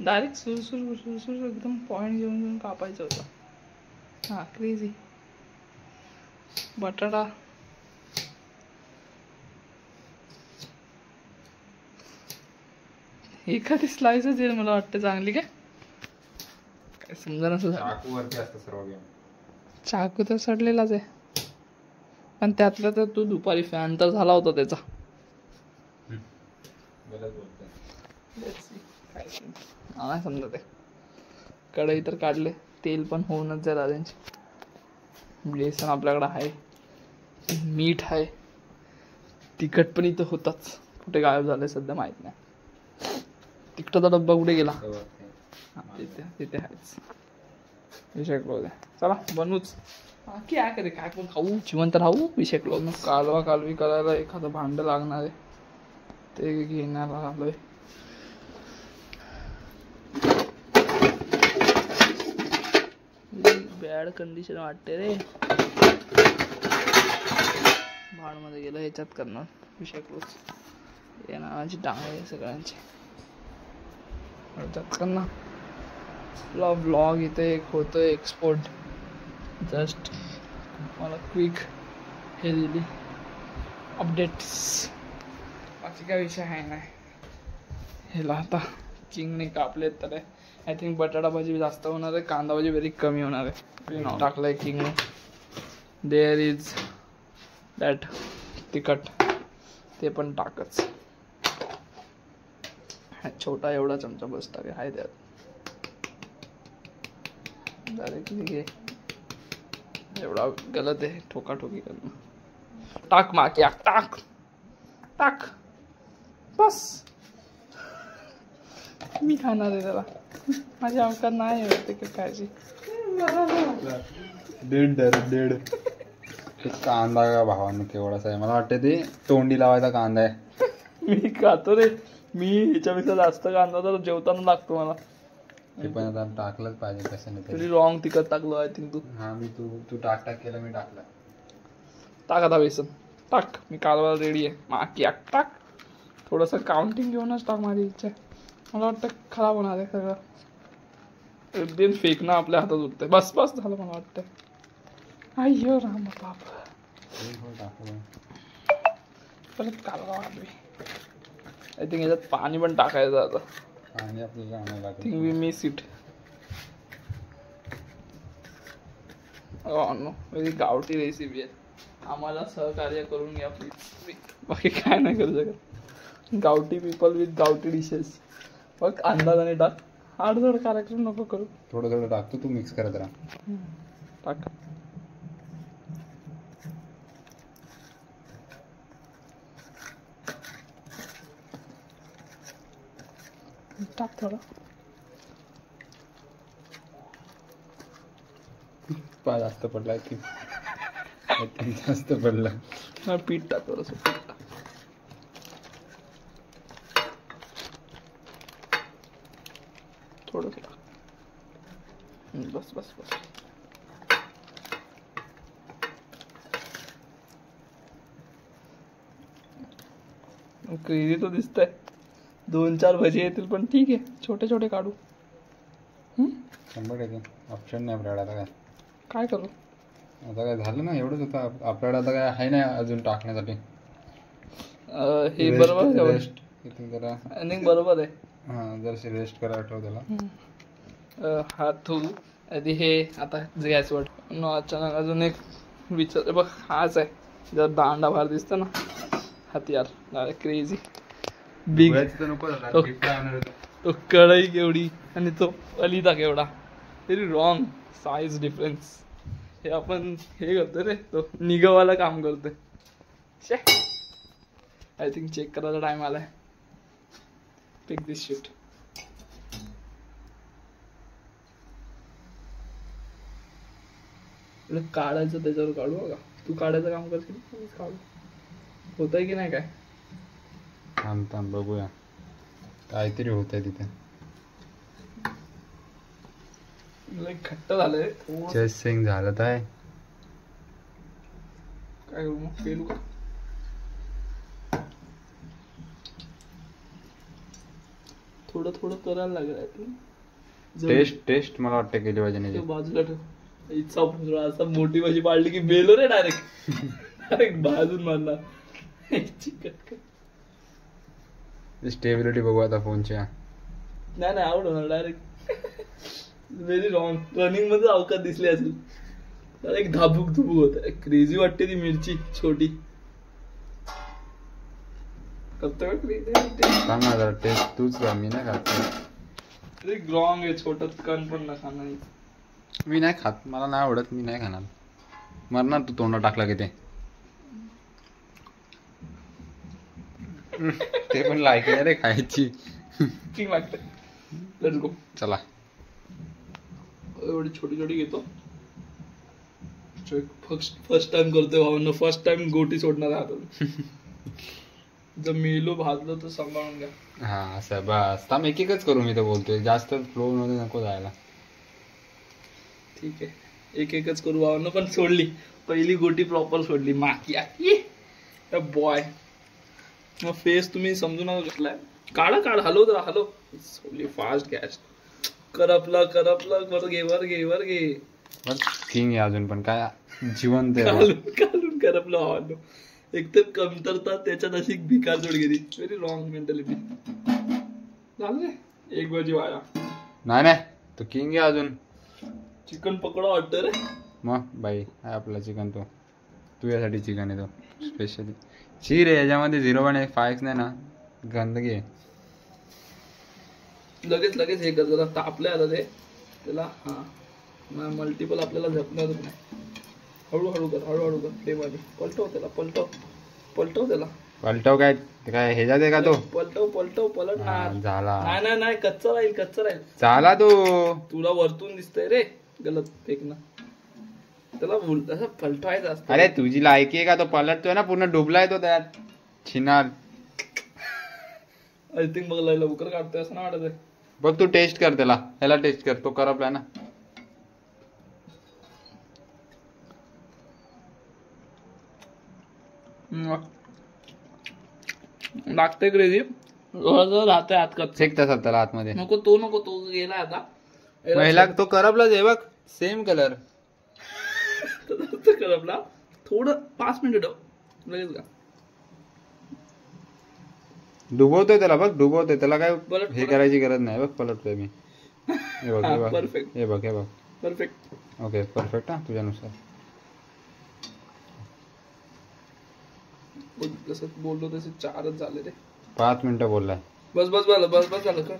डायरेक्ट सुरसुर एकदम पॉइंट घेऊन घेऊन कापायचं होतं. हा क्रेझी. बटाटा एखादी स्लाइसच येईल मला वाटतं चांगली. काय समजा नसं. चाकूवरती असतं सर्व गेम. चाकू तर सडलेलाच आहे. पण त्यातला तर तू दुपारी फॅन तर झाला होता त्याचा. नाही समजा ते. कढई तर काढले. तेल पण होऊनच जाईल अरेंज. बेसन आपल्याकडं आहे. मीठ आहे. तिखट पण इथं होताच. कुठे गायब झालंय सध्या माहित नाही. तिखटाचा डब्बा कुठे गेला. तिथे आहेच. विषय क्लोज आहे. चला बनवूच. बाकी आहे कधी काय पण खाऊ जिवंत राहू. विषय क्लोज. मग कालवा कालवी करायला एखादं भांड लागणार आहे. ते घेण्याला आलोय. बॅड कंडिशन वाटते रे. भाड मध्ये गेलं ह्याच्यात करणार. विषय क्लोज. हे नावाची टांग आहे सगळ्यांची. ह्याच्यात करणार. आपला व्लॉग इथे एक होतोय एक्सपोर्ट. जस्ट मला क्विक हेल्दी अपडेट्स. बाकी काय विषय आहे नाही. ह्याला आता किंगने कापलेत तर आय थिंक बटाटा भाजी जास्त होणार आहे. कांदा भाजी व्हेरी कमी होणार आहे. टाकलंय किंगने. देअर इज दॅट तिखट. ते पण टाकच. छोटा एवढा चमचा बस टाके आहे त्यात. डायरेक्टली घे. एवढा गलत आहे ठोकाठोकी करणं. टाक माक्या टाक टाक बस. मी खाणार आहे त्याला. माझी अवकात नाही होते की काळजी. दीड कांदा का भावानं केवढाच आहे. मला वाटतं ते तोंडी लावायचा कांदा आहे. मी खातो रे. मी ह्याच्यापेक्षा जास्त कांदा तर जेवताना लागतो मला. ते पण आता टाकलंच पाहिजे कसं नाही तरी रॉंग तिखट टाकलो आय थिंक तू. हा मी तू टाक केलं मी टाकलं. टाक आता बेसन टाक. मी कालवा रेडी आहे. माकी टाक. थोडंसं काउंटिंग घेऊनच टाक. माझी इच्छा आहे. मला वाटतं खराब होणार आहे सगळं. एकदम फेकणं आपल्या हातात उठतंय. बस बस झालं मला वाटतं. अय्यो राम बाप. परत कालवा आम्ही. आय थिंक याच्यात पाणी पण टाकायचं आता. पाणी आपल्याला आणायला think we miss it. No गावठी रेसिपी आहे, आम्हाला सहकार्य करून घ्या प्लीज. बाकी काय नाही करू शकत. गावठी पीपल विथ गावठी डिशेस. बघ अंदाजाने टाक, हार्ड कार्यक्रम नको करू. थोडं थोडं टाकतो, तू मिक्स करत राहा. टाक. टाक थोडं. जास्त पडला की जास्त पडलं. पीठ टाक थोडंसं, पीठ टाक. थोडंसं टाक. बस बस बस. क्रेझी तो दिसतंय. 2-4 भजी येतील पण ठीक आहे, छोटे छोटे काढू. 100% ऑप्शन नाही आपल्याकडे. आता काय करू आता काय झालं ना, एवढंच होतं आपल्याकडे. आता काय आहे नाही अजून टाकण्यासाठी. हे बरोबर आहे. रेस्ट जरा बरोबर आहे. हां, जर रेस्ट करायला ठेव त्याला. हात धुवू आधी. हे आता गॅसवर अचानक अजून एक विचार बघ. हाच आहे जर दांडा भार दिसतं ना, हत्यार क्रेझी बिग. तो कढई केवढी आणि तो अलिता केवढा. Very wrong size difference. हे आपण हे करतो रे, तो निगवाला काम करतोय. शे, आय थिंक चेक करायचा टाइम आलाय. पिक दिस शूट. काढायचं त्याच्यावर काढू बघा. तू काढायचं काम करशील, काढू. होतंय की नाही काय. थांब बघूया, काहीतरी होत आहे तिथे. खट्ट झालंय. चेस्ट सिंग झालं आहे. काय करू मग, पेलू का. थोडं थोडं करायला लागलं. टेस्ट मला वाटतं केली पाहिजे. बाजूला ठेव. इच्छा असा मोठी भाजी पाडली की बेलो रे डायरेक्ट. डायरेक्ट भाजून मारणार. स्टेबिलिटी बघू आता फोनच्या. नाही आवड होणार डायरेक्ट. Very wrong. रनिंग मध्ये अवकाश दिसली असेल. डायरेक्ट धाबूक धुबूक होत. क्रेझी वाटते ती मिरची छोटी. करतो जरा टेस्ट तूच का, मी नाही खात. रॉंग आहे. छोटं कण पण नका. मी नाही खात, मला नाही आवडत. मी नाही खाणार. मरणार तू तोंडात टाकला की ते पण लायक रे खायची. ठीक लागते. Let's go. चला, एवढी छोटी छोटी घेतो. फर्स्ट टाइम करतोय भावांना. फर्स्ट टाइम गोटी सोडणार हातात. जर मेलो भाजलो तर सांभाळून घ्या. हा असं बस. थांब, एक एकच करू. मी तर बोलतोय जास्त फ्लो मध्ये नको जायला. ठीक आहे, एक एकच करू भावांना. पण सोडली पहिली गोटी प्रॉपर सोडली. माकी बॉय. मग फेस तुम्ही समजून घेतलाय. काढा हलवत राहा. हलव. सोडली फास्ट गॅस. करपला वर घे. किंग आहे अजून पण काय जिवंत काढून करपला भावांना. एक तर कमतरता, त्याच्यात अशी भिकार जोड गेली. Very wrong mentality. झालं रे, एक भाजी वाया. नाही तो किंग आहे अजून. चिकन पकोडा वाटतं रे. मग बाई आहे आपला चिकन. तो तू यासाठी चिकन आहे तो स्पेशली. शी रे, याच्यामध्ये 0.5 नाही ना, गंदगी आहे. लगेच हे कर. जरा तापले आता ते त्याला. हा, मल्टिपल आपल्याला झपणार नाही. हळूहळू कर. प्रेमाने पलटव त्याला. पलटव काय ह्याच्यात आहे का तो. पलटणार. झाला. नाही कच्चा राहील. झाला तो. तुला वरतून दिसतंय रे. गलत फेकणं. त्याला असं पलटवायचं असतं. अरे तुझी लायकी आहे का तो पलटतोय ना, पूर्ण डुबलाय तो त्यात. छिनार. आय थिंक बघ लवकर काढतोय असं नाही वाटत. बघ तू टेस्ट कर त्याला. ह्याला टेस्ट कर. तो करपलाय ना. लागते क्रेझी. राहतोय आत कच्चा. चेक तसा त्याला आतमध्ये. नको तो गेला आता. महिला तो करपलाच आहे बघ. Same colour. करपला. थोडं 5 मिनिट लगेच का. डुबवतोय त्याला बघ. त्याला काय हे करायची गरज नाही. बघ पलटतोय मी. हे बघ. परफेक्ट. हे बघ. परफेक्ट. Okay perfect. हा तुझ्यानुसार. जसं बोललो तसे 4च झाले रे. 5 मिनिटं बोललाय. बस बस झालं, बस बस झालं. कर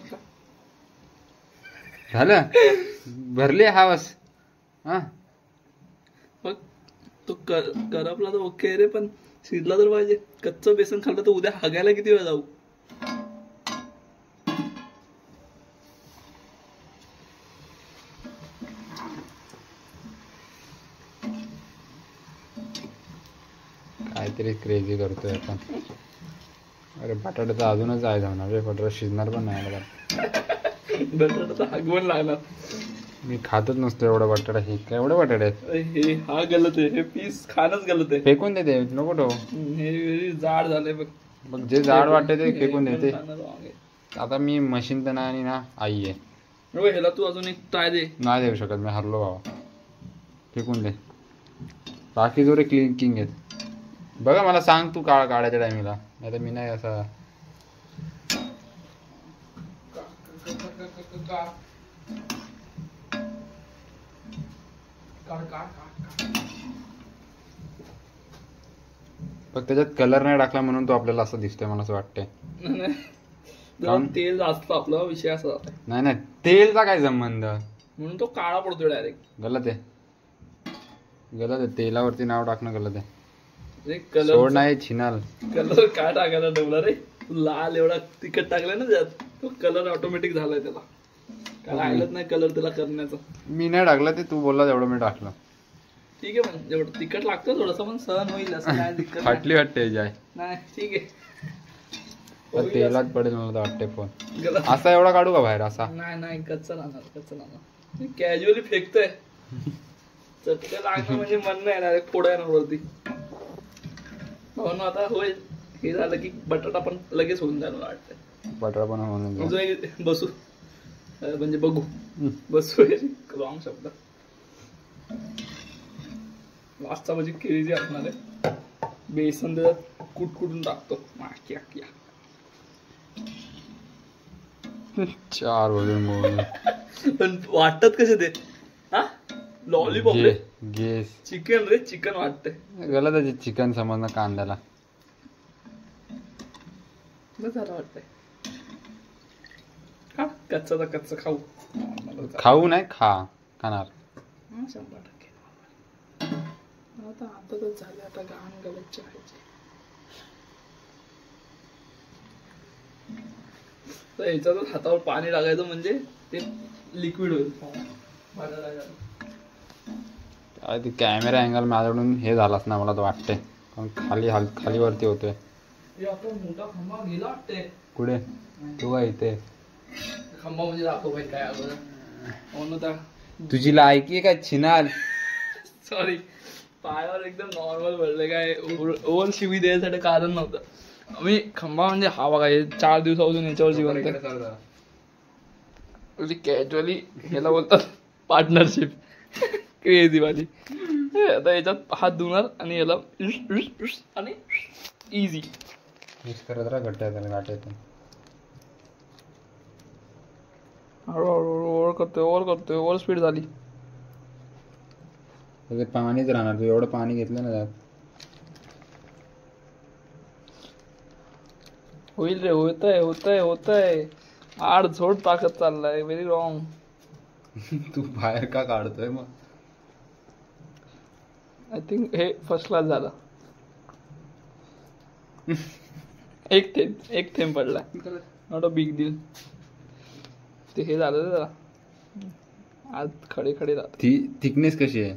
झालं. भरली हवस. हा मग तो करपला तर ओके रे, पण शिजला तर पाहिजे. कच्चं बेसन खाल्लं तर उद्या हागायला किती वेळ जाऊ. काहीतरी क्रेझी करतोय आपण. अरे बटाटा तर अजूनच आहे जाणार रे. बटाटा शिजणार पण नाही मला. बटाटा तर हागवण लागणार. मी खातच नसतो एवढा बटाटा. हे काय एवढे बटाटे आहेत. हे हा गलत आहे. हे पीस खाणंच गलत आहे. फेकून देते नको ठेवू. हे very जाड झालंय बघ. बघ जे जाड वाटते ते फेकून हे देते. खाणं wrong आहे. आता मी मशीन तर नाही आणि ना आई आहे. हो, ह्याला तू अजून एक ट्राय दे. नाही देऊ शकत मी. हरलो बाबा. फेकून दे. बाकी जोरे किंग आहेत. बघा मला सांग तू काढायच्या टायमिंगला. नाही तर मी नाही असा. फक्त त्याच्यात कलर नाही टाकला म्हणून तो आपल्याला असं दिसतोय. मला असं वाटतंय. तेल जास्त आपला विषय असा जातोय. नाही नाही तेलचा काय संबंध. म्हणून तो काळा पडतोय डायरेक्ट. गलत आहे. गलत आहे. तेलावरती नाव टाकणं गलत आहे. कलर सोड नाही छिनाल. कलर काय टाकायला ठेवला रे. लाल एवढा तिखट टाकलाय ना त्यात, तो कलर ऑटोमॅटिक झालाय त्याला. काय राहिलंच नाही कलर त्याला करण्याचं. मी नाही टाकलं ते तू बोलला तेवढं मी टाकलं. ठीक आहे. पण जेवढं तिखट लागतं थोडस पण सहन होईल असं काय दिक्कत नाही. फाटली वाटते जाय. नाही ठीक आहे. तेलात पडेल मला तर वाटते. फोन गलत. असा एवढा काढू का बाहेर असा. नाही नाही कच्चा राहणार. कॅज्युअली फेकतोय. चटके लागणं म्हणजे मन नाही डायरेक्ट फोडा येणार वरती. म्हणून आता होईल. हे झालं की बटाटा पण लगेच होऊन जाईल मला वाटतं. बटाटा पण होऊन अजून एक बसू म्हणजे बघू. बसू रॉंग शब्द. लास्टचा म्हणजे केळी जी असणार आहे. बेसन त्याच्यात कुटकुटून टाकतो. माक्या क्या 4 वजन. पण वाटत कसे ते. हा लॉलीपॉप रे. गेस चिकन रे. चिकन वाटतंय. गलत आहे. चिकन समजणं कांद्याला. झालं वाटतंय. हा कच्चा कच्चा खाऊ. खाऊ नाही खाणार. 100%. आता तर झालं. आता घाण गलत चहायचे. तर याच्यातच हातावर पाणी टाकायचं म्हणजे ते लिक्विड होईल. ते कॅमेरा अँगल माझ्याकडून हे झालाच ना मला तर वाटतंय. कारण खाली वरती होतोय. आपला मोठा खंबा गेला वाटते. कुठे तू काय इथे. खंबा म्हणजे दाखव भाई काय अगोदर. तुझी लायकी आहे काय छिनाल. सॉरी. पायावर एकदम नॉर्मल पडले. काय ओल शिवी द्यायसाठी कारण नव्हतं. मी खंबा म्हणजे हा बघा 4 दिवसापासून याच्यावर जिवंत. कॅज्युअली ह्याला बोलतात पार्टनरशिप. क्रेझी वाली. आता याच्यात हात धुणार आणि याला आणि इझी मिक्स करत राहा. घट्ट त्याला गाठायचं. हळूहळू ओव्हर ओव्हर स्पीड झाली. पाणीच राहणार. तू एवढं पाणी घेतलं ना त्यात. होईल रे. होतंय. आड झोड टाकत चाललाय. Very wrong. तू बाहेर का काढतोय मग. आय थिंक हे फर्स्ट क्लास झालं. एक थेंब पडलाय. Not a big deal. ते हे झालं रे जरा. आज खडे राहत. थिकनेस कशी आहे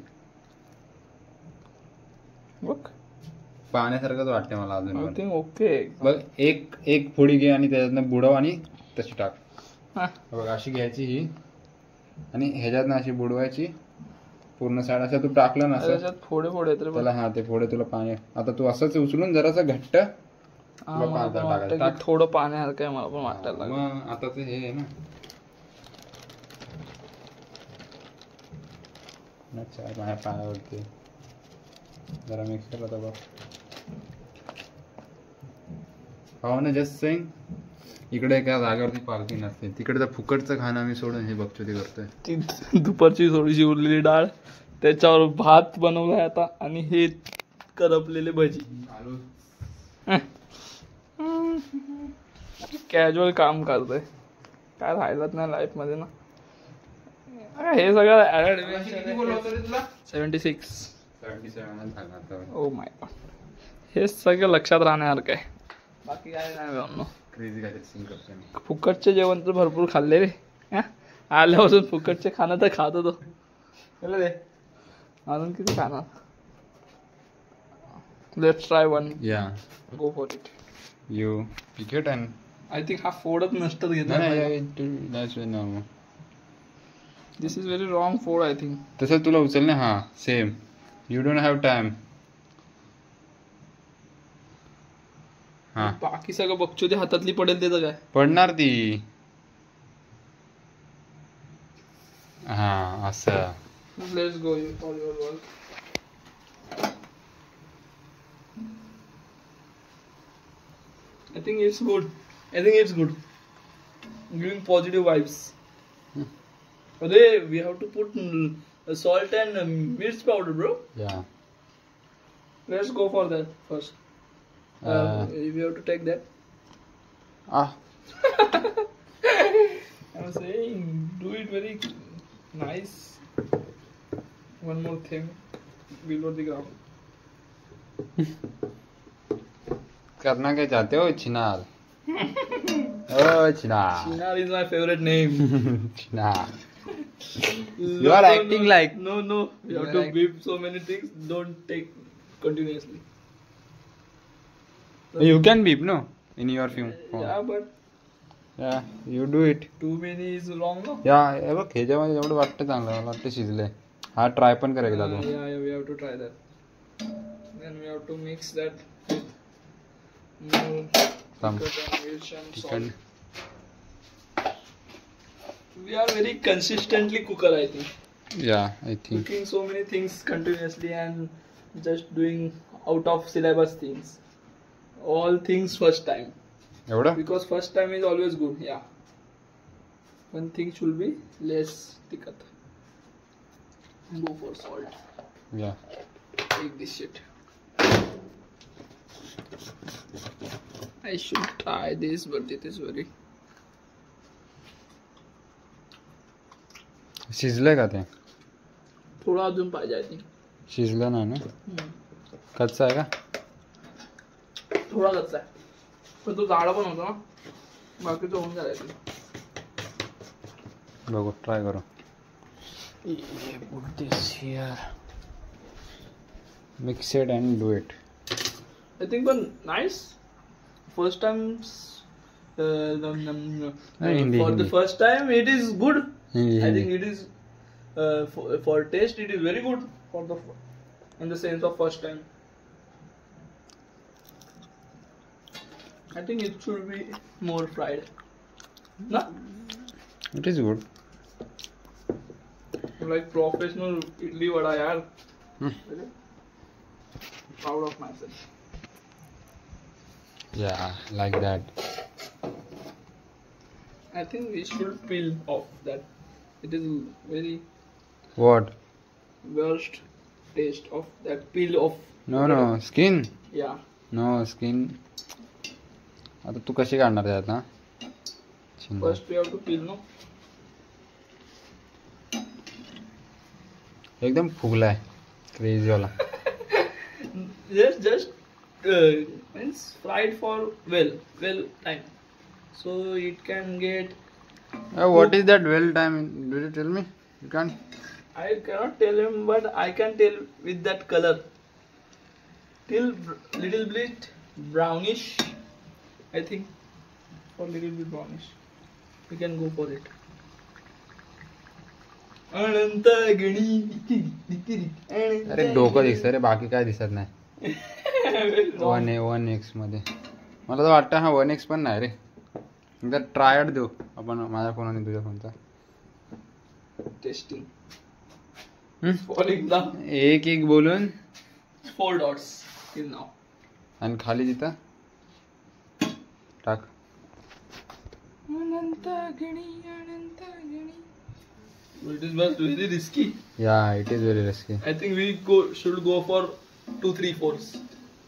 बघ. पाण्यासारखंच वाटते मला अजून. Think okay. बघ एक फोडी घे आणि त्याच्यातनं बुडव आणि तशी टाक. बघ अशी घ्यायची ही आणि ह्याच्यातनं अशी बुडवायची पूर्ण साईड. असं तू टाकलं ना असं फोडे आहेत रे त्याला. हा ते फोडे तुला पाणी. आता तू असंच उचलून जरासं घट्ट थोडं पाण्यासारखं आहे. मला पण वाटायला लागलं. मग आता ते हे आहे ना. अच्छा माझ्या पायावरती जरा मिक्स केलं तर बघ. हो ना जस्ट सेइंग. इकडे एका जागेवरती पार्किंग नसते, तिकडे तर फुकटचं खाणं आम्ही सोडून हे बघतो ते करतोय. ती दुपारची थोडीशी उरलेली डाळ, त्याच्यावर भात बनवलाय आता, आणि हे करपलेले भजी. कॅज्युअल काम करतोय, काय राहिलंच नाही लाईफ मध्ये ना. हे सगळं 76. ओ माय गॉड, हे सगळं लक्षात राहण्यासारखं आहे, बाकी काय नाही मिळवणं. फुकटचे जेवण तर भरपूर खाल्ले रे. आल्यापासून फुकटचे खाणं तर खात होतो रे, अजून किती खाणार. Let's try one. या go for it. You pick it and I think हा फोडच नसतं घेतला. दिस इज व्हेरी रॉंग फोड आय थिंक. तसं तुला उचलणे. हा same. You don't have time. हा बाकी सगळं बघचो ते हातातली पडेल त्याचं काय पडणार ती. हा असं. Let's go for your work. I think it's good. Giving positive vibes. Today we have to put salt and mirch powder, bro. Yeah. Let's go for that first. We have to take that. I'm saying do it very nice. One more thing below the ground. करना क्या चाहते हो चिनार? Oh चिनार. Chinar is my favorite name. चिनार. You are acting like. No. You have to beep so many things. Don't take continuously. You can beep, no? In your phone. Yeah, but. Yeah, you do it. Too many is wrong, no? Yeah, हे बघ ह्याच्यामध्ये एवढं वाटतं चांगलं, मला वाटतं शिजलंय. हा try पण कर एकदा तू. Yeah, we have to try that. Then we have to mix that with more Some milk and chicken. salt. We are very consistently cooker, I think. Yeah, I think. Cooking so many things continuously and just doing out of syllabus things. All things first time. एवढं? Because first time is always good, yeah. One thing should be less tikkat. Go for salt. Yeah. Take this shit. I should try this, but it is very. शिजलंय का ते? थोडा अजून पाहिजे I think. शिजलं नाही ना? कच्चा आहे का? थोडा कच्चा आहे, पण तो जाडा पण होता ना, बाकीचं होऊन जायचं. बघू ट्राय करू. Put this here. Mix it and do it. I think but nice. First time Hindi. for the first time it is good. Hindi. I think it is for taste it is very good for the in the sense of first time. I think it should be more fried. No? It is good. Like professional idli vada yaar. Really? Proud of myself. Yeah, like that. I think we should peel off that. It is very What? worst taste of that peel off. No, skin. Yeah. No, skin. आता तू कशी काढणार आहे आता? First we have to peel, no? एकदम फुगलाय crazy वाला. Just means fried for well time, so it can get. What is that well time? Did you tell me? You can't. I cannot tell him, but I can tell with that color. Till little bit brownish, I think. For little bit brownish, we can go for it. अनंत गणी. अरे डोकं दिसतं रे, बाकी काय दिसत नाही. 1x मध्ये मला तर वाटतं. हा 1x पण नाही रे. एकदा ट्रायड देऊ आपण, माझ्या फोन आणि तुझ्या फोनचा. Testing falling down. एक बोलून 4 dots till now. आणि खाली तिथं टाक. It is but very risky. Yeah, it is very risky. I think we should go for 2, 3, 4s.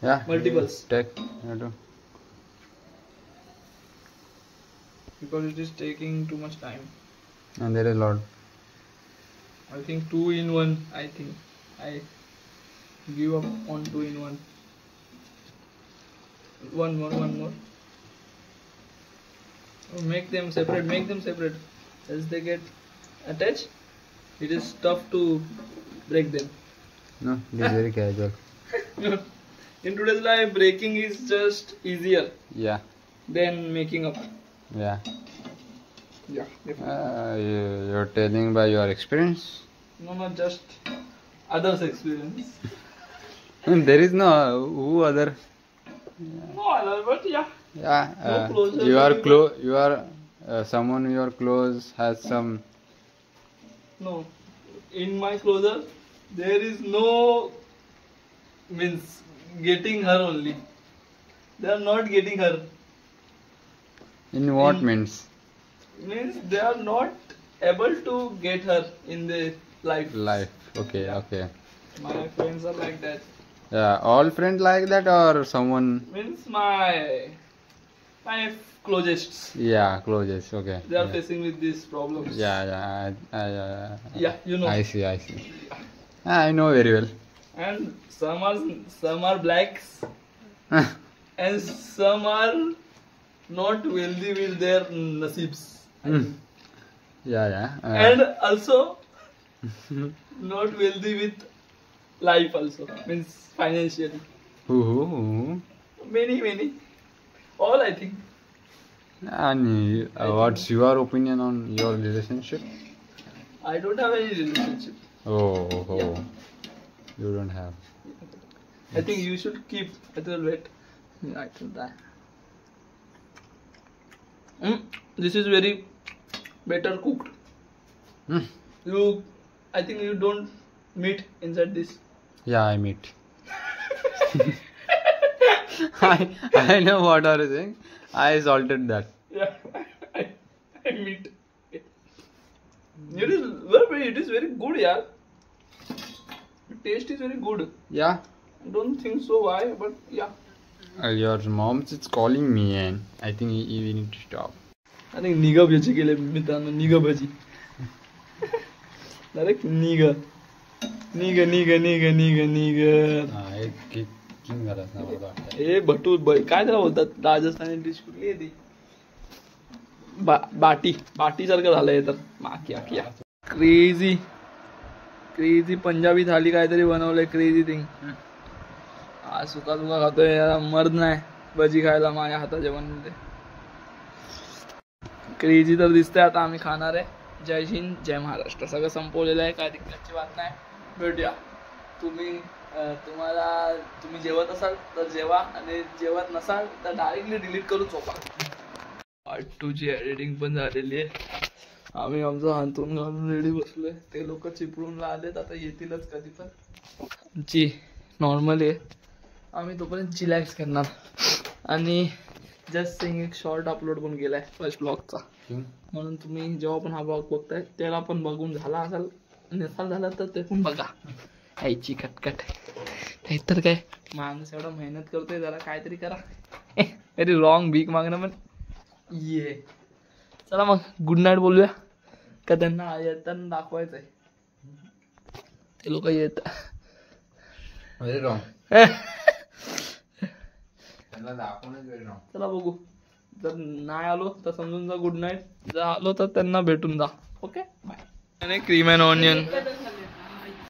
Yeah. Multiples. Take. You do. Because it is taking too much time. And there is a lot. I think 2 in 1. I think I give up on 2 in 1. One more. Oh, make them separate. As they get attached, it is tough to break them. No, it is very casual. In today's life, breaking is just easier Yeah. than making up. Yeah. Yeah, definitely. You're telling by your experience? No, not just others' experience. There is no who other. No other, but yeah. Yeah. No closer You are to close. You are someone you are close has some. No, in my closer, there is no means getting her only. They are not getting her. In what means? Means they are not able to get her in their life. Life. Okay. Okay. My friends are like that. Yeah. All friends like that or someone? Means my closest. Yeah. Closest. Okay. They are Yeah. facing with these problems. Yeah. Yeah, you know. I see. I know very well. And some are blacks, and some are not wealthy with their nasibs. Yeah. And also not wealthy with life also, means financially. Who? Many. All I think. And what's your opinion on your relationship? I don't have any relationship. Oh. You don't have. I think you should keep a little bit. I think that. This is very better cooked. I think you don't meat inside this. Yeah, I meet. I know what are you saying. I salted that. Yeah, I meat. It is very good, yeah. The taste is very good. Yeah. I don't think so. Why? But yeah. Your mom is calling me and I think we need to stop. I think niga bhaji केले मित्रांनो निगा भजी. Direct niga. King झालं असणार मला वाटतं. हे भटू काय त्याला बोलतात राजस्थानी डिश कुठली आहे ती बाटी सारखं झालंय तर माकिया क्रेझी पंजाबी थाली काहीतरी बनवलंय क्रेझी थिंग. हा सुका खातोय मर्द नाही भजी खायला माझ्या हाताच्या बनवते. क्रेझी तर दिसतंय. आता आम्ही खाणार आहे. जय हिंद जय महाराष्ट्र. सगळं संपवलेलं आहे. काय दिक्कतची बात नाही. भेटूया. तुम्ही जेवत असाल तर जेवा आणि जेवत नसाल तर डायरेक्टली डिलीट करून झोपा. पार्ट 2 ची एडिटिंग पण झालेली आहे. आम्ही आमचं हातून घालून रेडी बसलोय. ते लोक चिपळूणला आलेत. आता येतीलच कधी पण. आमची नॉर्मल आहे. आम्ही तोपर्यंत चिलॅक्स करणार. आणि जस्ट सिंग एक शॉर्ट अपलोड पण केलाय फर्स्ट ब्लॉगचा. म्हणून तुम्ही जेव्हा पण हा ब्लॉग बघताय त्याला पण बघून झाला झाला तर ते पण बघा. यायची कटकट नाहीतर काय माणूस एवढा मेहनत करतोय जरा काहीतरी करा. व्हेरी रॉंग भीक मागणं पण ये. चला मग गुड नाईट बोलूया का त्यांना येताना दाखवायचंय. ते लोक येत व्हेरी रॉंग. चला बघू. जर नाही आलो तर समजून जा गुड नाईट. जर आलो तर त्यांना भेटून जा. Okay bye. Cream and onion